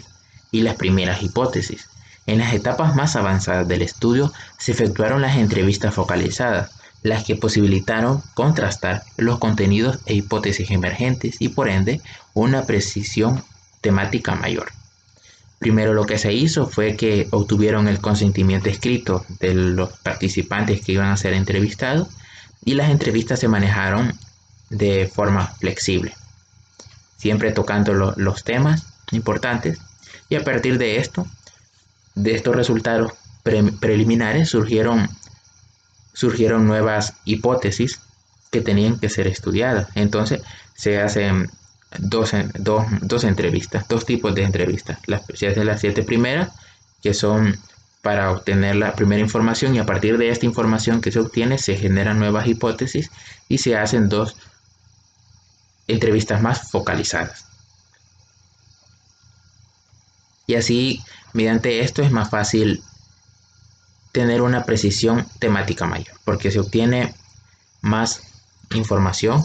y las primeras hipótesis. En las etapas más avanzadas del estudio se efectuaron las entrevistas focalizadas, las que posibilitaron contrastar los contenidos e hipótesis emergentes y por ende una precisión temática mayor. Primero lo que se hizo fue que obtuvieron el consentimiento escrito de los participantes que iban a ser entrevistados y las entrevistas se manejaron de forma flexible, siempre tocando los temas importantes, y a partir de estos resultados preliminares surgieron nuevas hipótesis que tenían que ser estudiadas. Entonces se hacen dos entrevistas, 2 tipos de entrevistas. Se hacen las 7 primeras, que son para obtener la primera información, y a partir de esta información que se obtiene se generan nuevas hipótesis y se hacen 2 entrevistas más focalizadas. Y así, mediante esto es más fácil tener una precisión temática mayor, porque se obtiene más información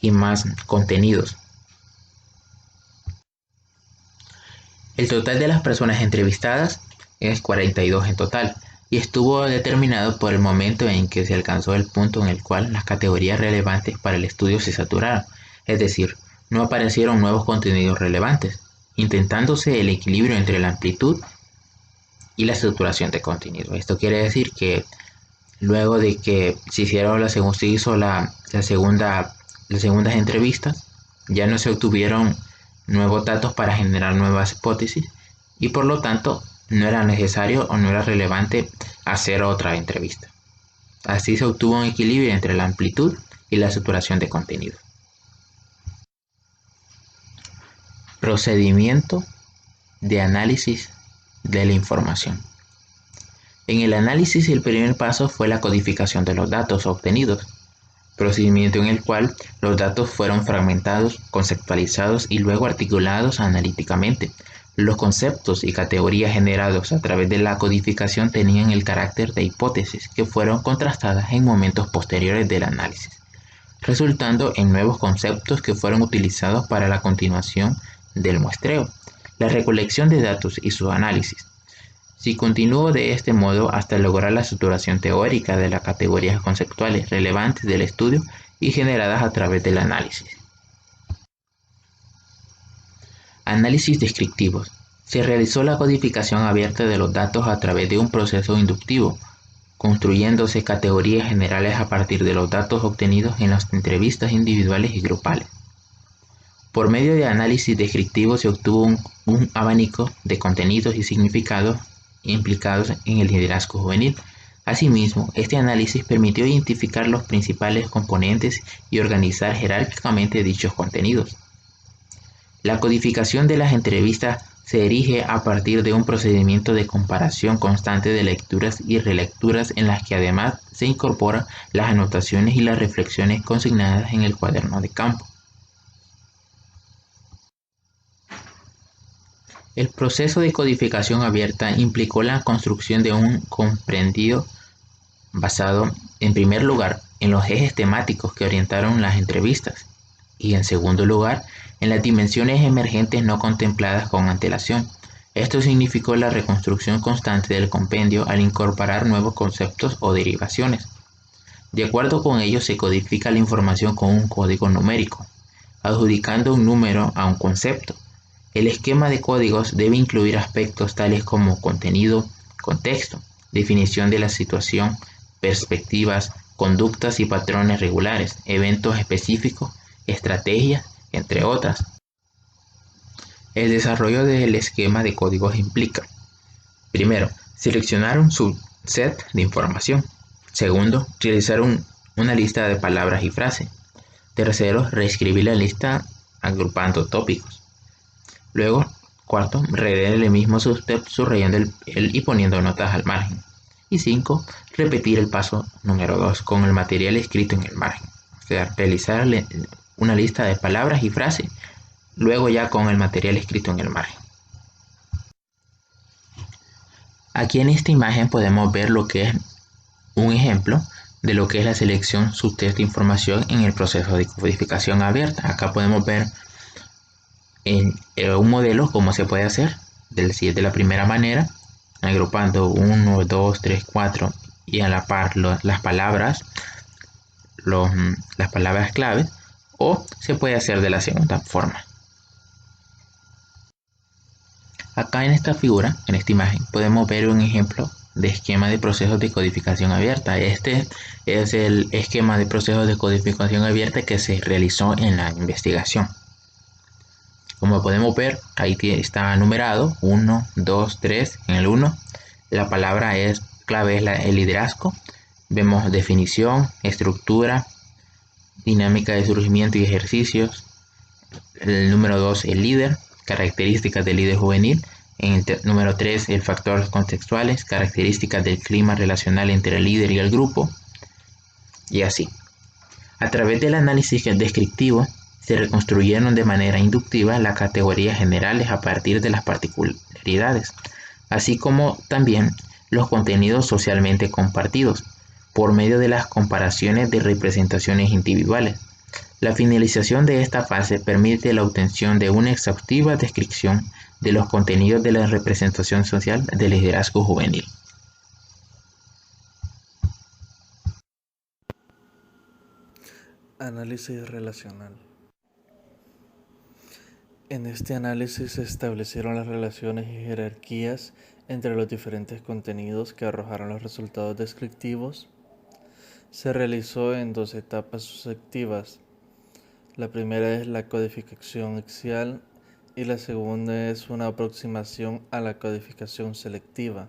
y más contenidos. El total de las personas entrevistadas es 42 en total, y estuvo determinado por el momento en que se alcanzó el punto en el cual las categorías relevantes para el estudio se saturaron, es decir, no aparecieron nuevos contenidos relevantes, intentándose el equilibrio entre la amplitud y la saturación de contenido. Esto quiere decir que luego de que se hizo las segundas entrevistas, ya no se obtuvieron nuevos datos para generar nuevas hipótesis y por lo tanto no era necesario o no era relevante hacer otra entrevista. Así se obtuvo un equilibrio entre la amplitud y la saturación de contenido. Procedimiento de análisis de la información. En el análisis, el primer paso fue la codificación de los datos obtenidos, procedimiento en el cual los datos fueron fragmentados, conceptualizados y luego articulados analíticamente. Los conceptos y categorías generados a través de la codificación tenían el carácter de hipótesis que fueron contrastadas en momentos posteriores del análisis, resultando en nuevos conceptos que fueron utilizados para la continuación del muestreo, la recolección de datos y su análisis. Si continúo de este modo hasta lograr la estructuración teórica de las categorías conceptuales relevantes del estudio y generadas a través del análisis. Análisis descriptivos. Se realizó la codificación abierta de los datos a través de un proceso inductivo, construyéndose categorías generales a partir de los datos obtenidos en las entrevistas individuales y grupales. Por medio de análisis descriptivo se obtuvo un abanico de contenidos y significados implicados en el liderazgo juvenil. Asimismo, este análisis permitió identificar los principales componentes y organizar jerárquicamente dichos contenidos. La codificación de las entrevistas se erige a partir de un procedimiento de comparación constante de lecturas y relecturas en las que además se incorporan las anotaciones y las reflexiones consignadas en el cuaderno de campo. El proceso de codificación abierta implicó la construcción de un comprendido basado, en primer lugar, en los ejes temáticos que orientaron las entrevistas y, en segundo lugar, en las dimensiones emergentes no contempladas con antelación. Esto significó la reconstrucción constante del compendio al incorporar nuevos conceptos o derivaciones. De acuerdo con ello, se codifica la información con un código numérico, adjudicando un número a un concepto. El esquema de códigos debe incluir aspectos tales como contenido, contexto, definición de la situación, perspectivas, conductas y patrones regulares, eventos específicos, estrategias, entre otras. El desarrollo del esquema de códigos implica: primero, seleccionar un subset de información. Segundo, realizar una lista de palabras y frases. Tercero, reescribir la lista agrupando tópicos. Luego, cuarto, releer el mismo subset subrayando y poniendo notas al margen. Y 5, repetir el paso número 2 con el material escrito en el margen. O sea, realizar una lista de palabras y frases, luego ya con el material escrito en el margen. Aquí en esta imagen podemos ver lo que es un ejemplo de lo que es la selección subset de información en el proceso de codificación abierta. Acá podemos ver en un modelo cómo se puede hacer de la primera manera, agrupando 1, 2, 3, 4 y a la par las palabras clave, o se puede hacer de la segunda forma. Acá en esta figura, en esta imagen, podemos ver un ejemplo de esquema de procesos de codificación abierta. Este es el esquema de procesos de codificación abierta que se realizó en la investigación. Como podemos ver, ahí está numerado 1, 2, 3. En el 1, la palabra clave es el liderazgo. Vemos definición, estructura, dinámica de surgimiento y ejercicios. El número 2, el líder, características del líder juvenil. En el número 3, el factores contextuales, características del clima relacional entre el líder y el grupo. Y así. A través del análisis descriptivo, se reconstruyeron de manera inductiva las categorías generales a partir de las particularidades, así como también los contenidos socialmente compartidos, por medio de las comparaciones de representaciones individuales. La finalización de esta fase permite la obtención de una exhaustiva descripción de los contenidos de la representación social del liderazgo juvenil. Análisis relacional. En este análisis se establecieron las relaciones y jerarquías entre los diferentes contenidos que arrojaron los resultados descriptivos. Se realizó en 2 etapas sucesivas. La primera es la codificación axial y la segunda es una aproximación a la codificación selectiva.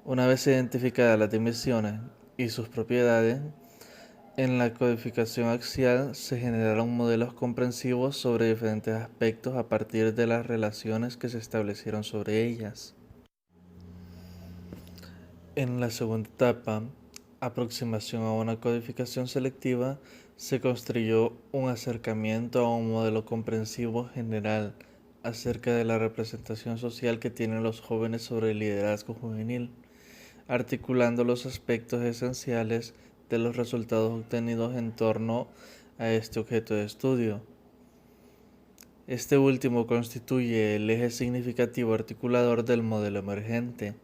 Una vez identificadas las dimensiones y sus propiedades, en la codificación axial se generaron modelos comprensivos sobre diferentes aspectos a partir de las relaciones que se establecieron sobre ellas. En la segunda etapa, aproximación a una codificación selectiva, se construyó un acercamiento a un modelo comprensivo general acerca de la representación social que tienen los jóvenes sobre el liderazgo juvenil, articulando los aspectos esenciales de los resultados obtenidos en torno a este objeto de estudio. Este último constituye el eje significativo articulador del modelo emergente.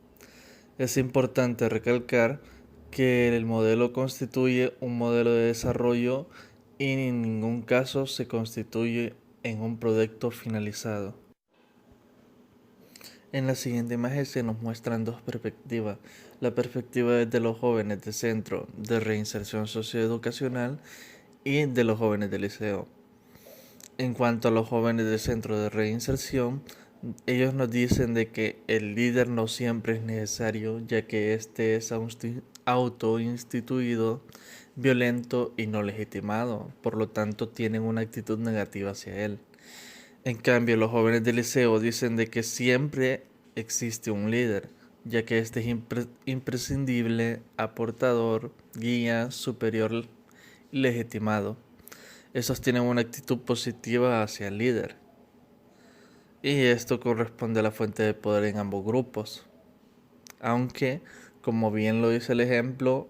Es importante recalcar que el modelo constituye un modelo de desarrollo y en ningún caso se constituye en un proyecto finalizado. En la siguiente imagen se nos muestran dos perspectivas. La perspectiva de los jóvenes de centro de reinserción socioeducacional y de los jóvenes de liceo. En cuanto a los jóvenes de centro de reinserción, ellos nos dicen de que el líder no siempre es necesario, ya que este es autoinstituido, violento y no legitimado, por lo tanto tienen una actitud negativa hacia él. En cambio, los jóvenes del liceo dicen de que siempre existe un líder, ya que este es imprescindible, aportador, guía, superior y legitimado. Estos tienen una actitud positiva hacia el líder. Y esto corresponde a la fuente de poder en ambos grupos. Aunque, como bien lo dice el ejemplo,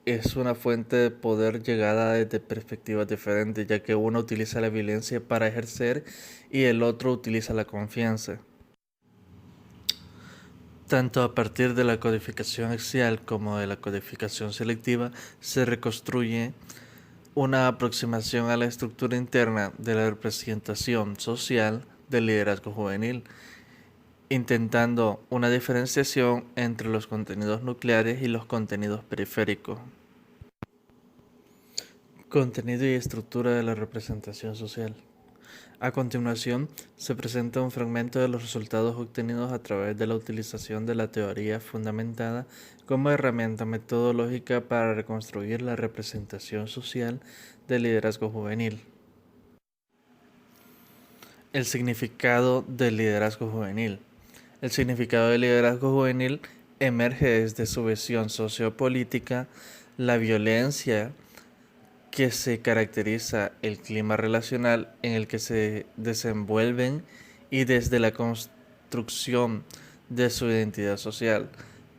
es una fuente de poder llegada desde perspectivas diferentes, ya que uno utiliza la violencia para ejercer y el otro utiliza la confianza. Tanto a partir de la codificación axial como de la codificación selectiva se reconstruye una aproximación a la estructura interna de la representación social del liderazgo juvenil, intentando una diferenciación entre los contenidos nucleares y los contenidos periféricos. Contenido y estructura de la representación social. A continuación, se presenta un fragmento de los resultados obtenidos a través de la utilización de la teoría fundamentada como herramienta metodológica para reconstruir la representación social del liderazgo juvenil. El significado del liderazgo juvenil. El significado del liderazgo juvenil emerge desde su visión sociopolítica, la violencia que se caracteriza el clima relacional en el que se desenvuelven y desde la construcción de su identidad social.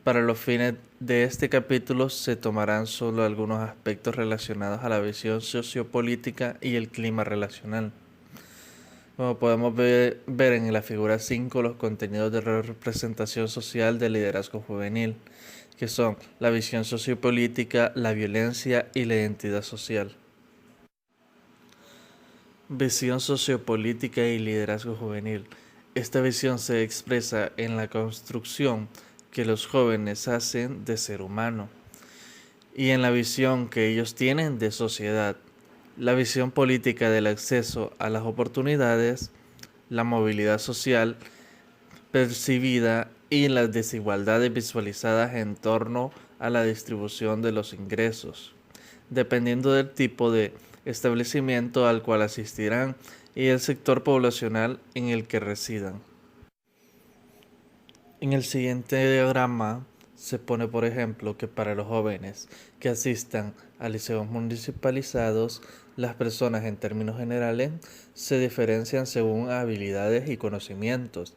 Para los fines de este capítulo se tomarán solo algunos aspectos relacionados a la visión sociopolítica y el clima relacional. Como podemos ver en la figura 5, los contenidos de representación social del liderazgo juvenil, que son la visión sociopolítica, la violencia y la identidad social. Visión sociopolítica y liderazgo juvenil. Esta visión se expresa en la construcción que los jóvenes hacen de ser humano y en la visión que ellos tienen de sociedad. La visión política del acceso a las oportunidades, la movilidad social percibida y las desigualdades visualizadas en torno a la distribución de los ingresos, dependiendo del tipo de establecimiento al cual asistirán y el sector poblacional en el que residan. En el siguiente diagrama se pone, por ejemplo, que para los jóvenes que asistan a liceos municipalizados, las personas en términos generales se diferencian según habilidades y conocimientos,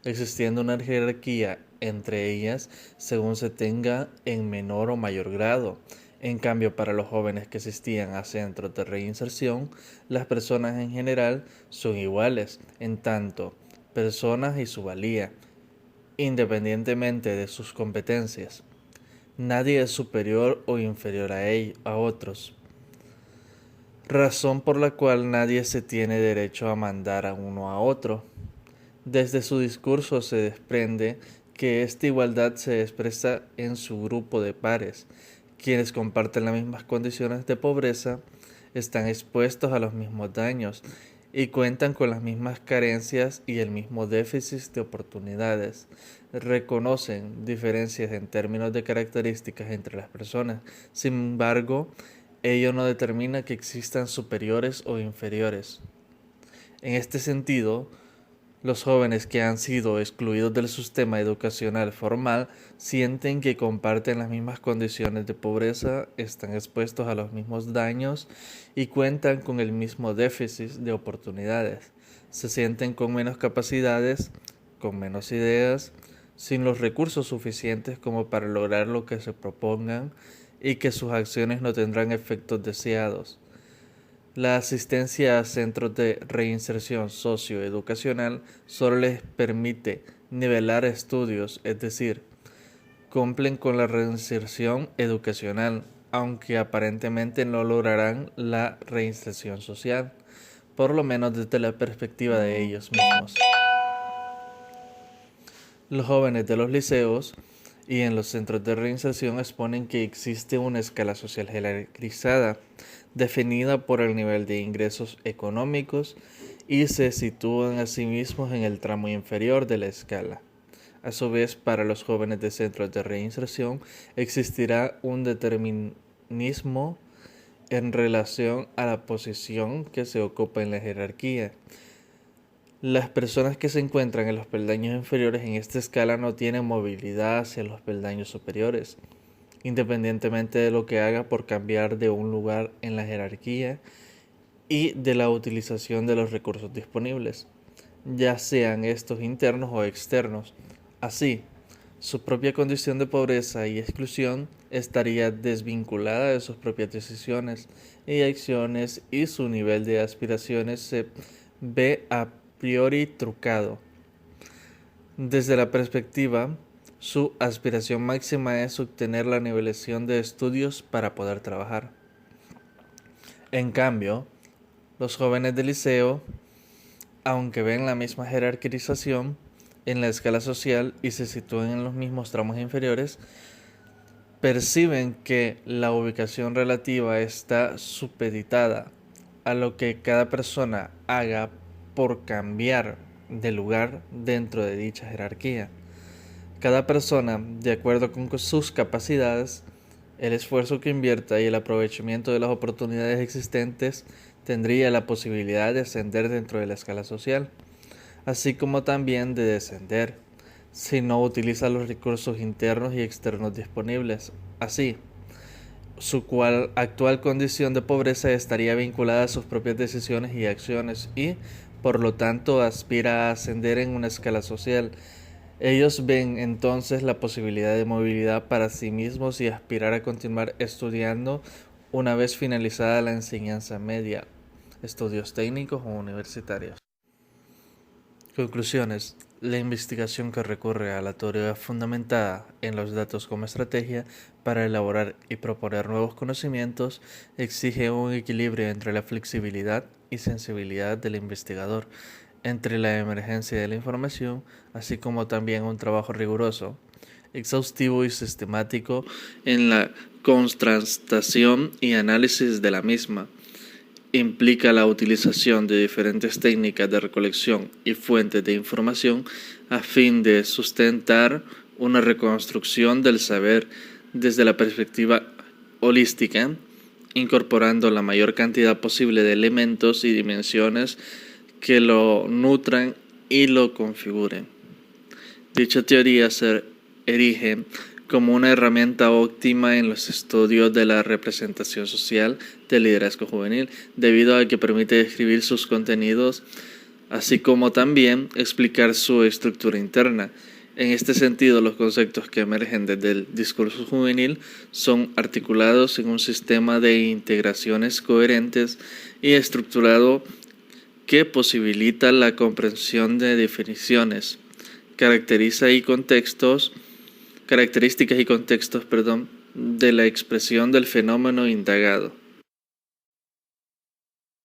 existiendo una jerarquía entre ellas según se tenga en menor o mayor grado. En cambio, para los jóvenes que asistían a centros de reinserción, las personas en general son iguales, en tanto personas y su valía, independientemente de sus competencias. Nadie es superior o inferior a otros, razón por la cual nadie se tiene derecho a mandar a uno a otro. Desde su discurso se desprende que esta igualdad se expresa en su grupo de pares. Quienes comparten las mismas condiciones de pobreza están expuestos a los mismos daños y cuentan con las mismas carencias y el mismo déficit de oportunidades. Reconocen diferencias en términos de características entre las personas. Sin embargo, ello no determina que existan superiores o inferiores. En este sentido, los jóvenes que han sido excluidos del sistema educacional formal sienten que comparten las mismas condiciones de pobreza, están expuestos a los mismos daños y cuentan con el mismo déficit de oportunidades. Se sienten con menos capacidades, con menos ideas, sin los recursos suficientes como para lograr lo que se propongan y que sus acciones no tendrán efectos deseados. La asistencia a centros de reinserción socioeducacional solo les permite nivelar estudios, es decir, cumplen con la reinserción educacional, aunque aparentemente no lograrán la reinserción social, por lo menos desde la perspectiva de ellos mismos. Los jóvenes de los liceos y en los centros de reinserción exponen que existe una escala social jerarquizada, definida por el nivel de ingresos económicos y se sitúan a sí mismos en el tramo inferior de la escala. A su vez, para los jóvenes de centros de reinserción existirá un determinismo en relación a la posición que se ocupa en la jerarquía. Las personas que se encuentran en los peldaños inferiores en esta escala no tienen movilidad hacia los peldaños superiores, independientemente de lo que haga por cambiar de un lugar en la jerarquía y de la utilización de los recursos disponibles, ya sean estos internos o externos. Así, su propia condición de pobreza y exclusión estaría desvinculada de sus propias decisiones y acciones y su nivel de aspiraciones se ve a priori trucado. Desde la perspectiva, su aspiración máxima es obtener la nivelación de estudios para poder trabajar. En cambio, los jóvenes del liceo, aunque ven la misma jerarquización en la escala social y se sitúan en los mismos tramos inferiores, perciben que la ubicación relativa está supeditada a lo que cada persona haga por cambiar de lugar dentro de dicha jerarquía. Cada persona, de acuerdo con sus capacidades, el esfuerzo que invierta y el aprovechamiento de las oportunidades existentes, tendría la posibilidad de ascender dentro de la escala social, así como también de descender, si no utiliza los recursos internos y externos disponibles. Así, su actual condición de pobreza estaría vinculada a sus propias decisiones y acciones y, por lo tanto, aspira a ascender en una escala social. Ellos ven entonces la posibilidad de movilidad para sí mismos y aspirar a continuar estudiando una vez finalizada la enseñanza media, estudios técnicos o universitarios. Conclusiones. La investigación que recurre a la teoría fundamentada en los datos como estrategia para elaborar y proponer nuevos conocimientos exige un equilibrio entre la flexibilidad y sensibilidad del investigador, entre la emergencia de la información, así como también un trabajo riguroso, exhaustivo y sistemático en la contrastación y análisis de la misma. Implica la utilización de diferentes técnicas de recolección y fuentes de información a fin de sustentar una reconstrucción del saber desde la perspectiva holística, incorporando la mayor cantidad posible de elementos y dimensiones que lo nutran y lo configuren. Dicha teoría se erige como una herramienta óptima en los estudios de la representación social del liderazgo juvenil, debido a que permite describir sus contenidos, así como también explicar su estructura interna. En este sentido, los conceptos que emergen desde el discurso juvenil son articulados en un sistema de integraciones coherentes y estructurado que posibilita la comprensión de definiciones, características y contextos de la expresión del fenómeno indagado.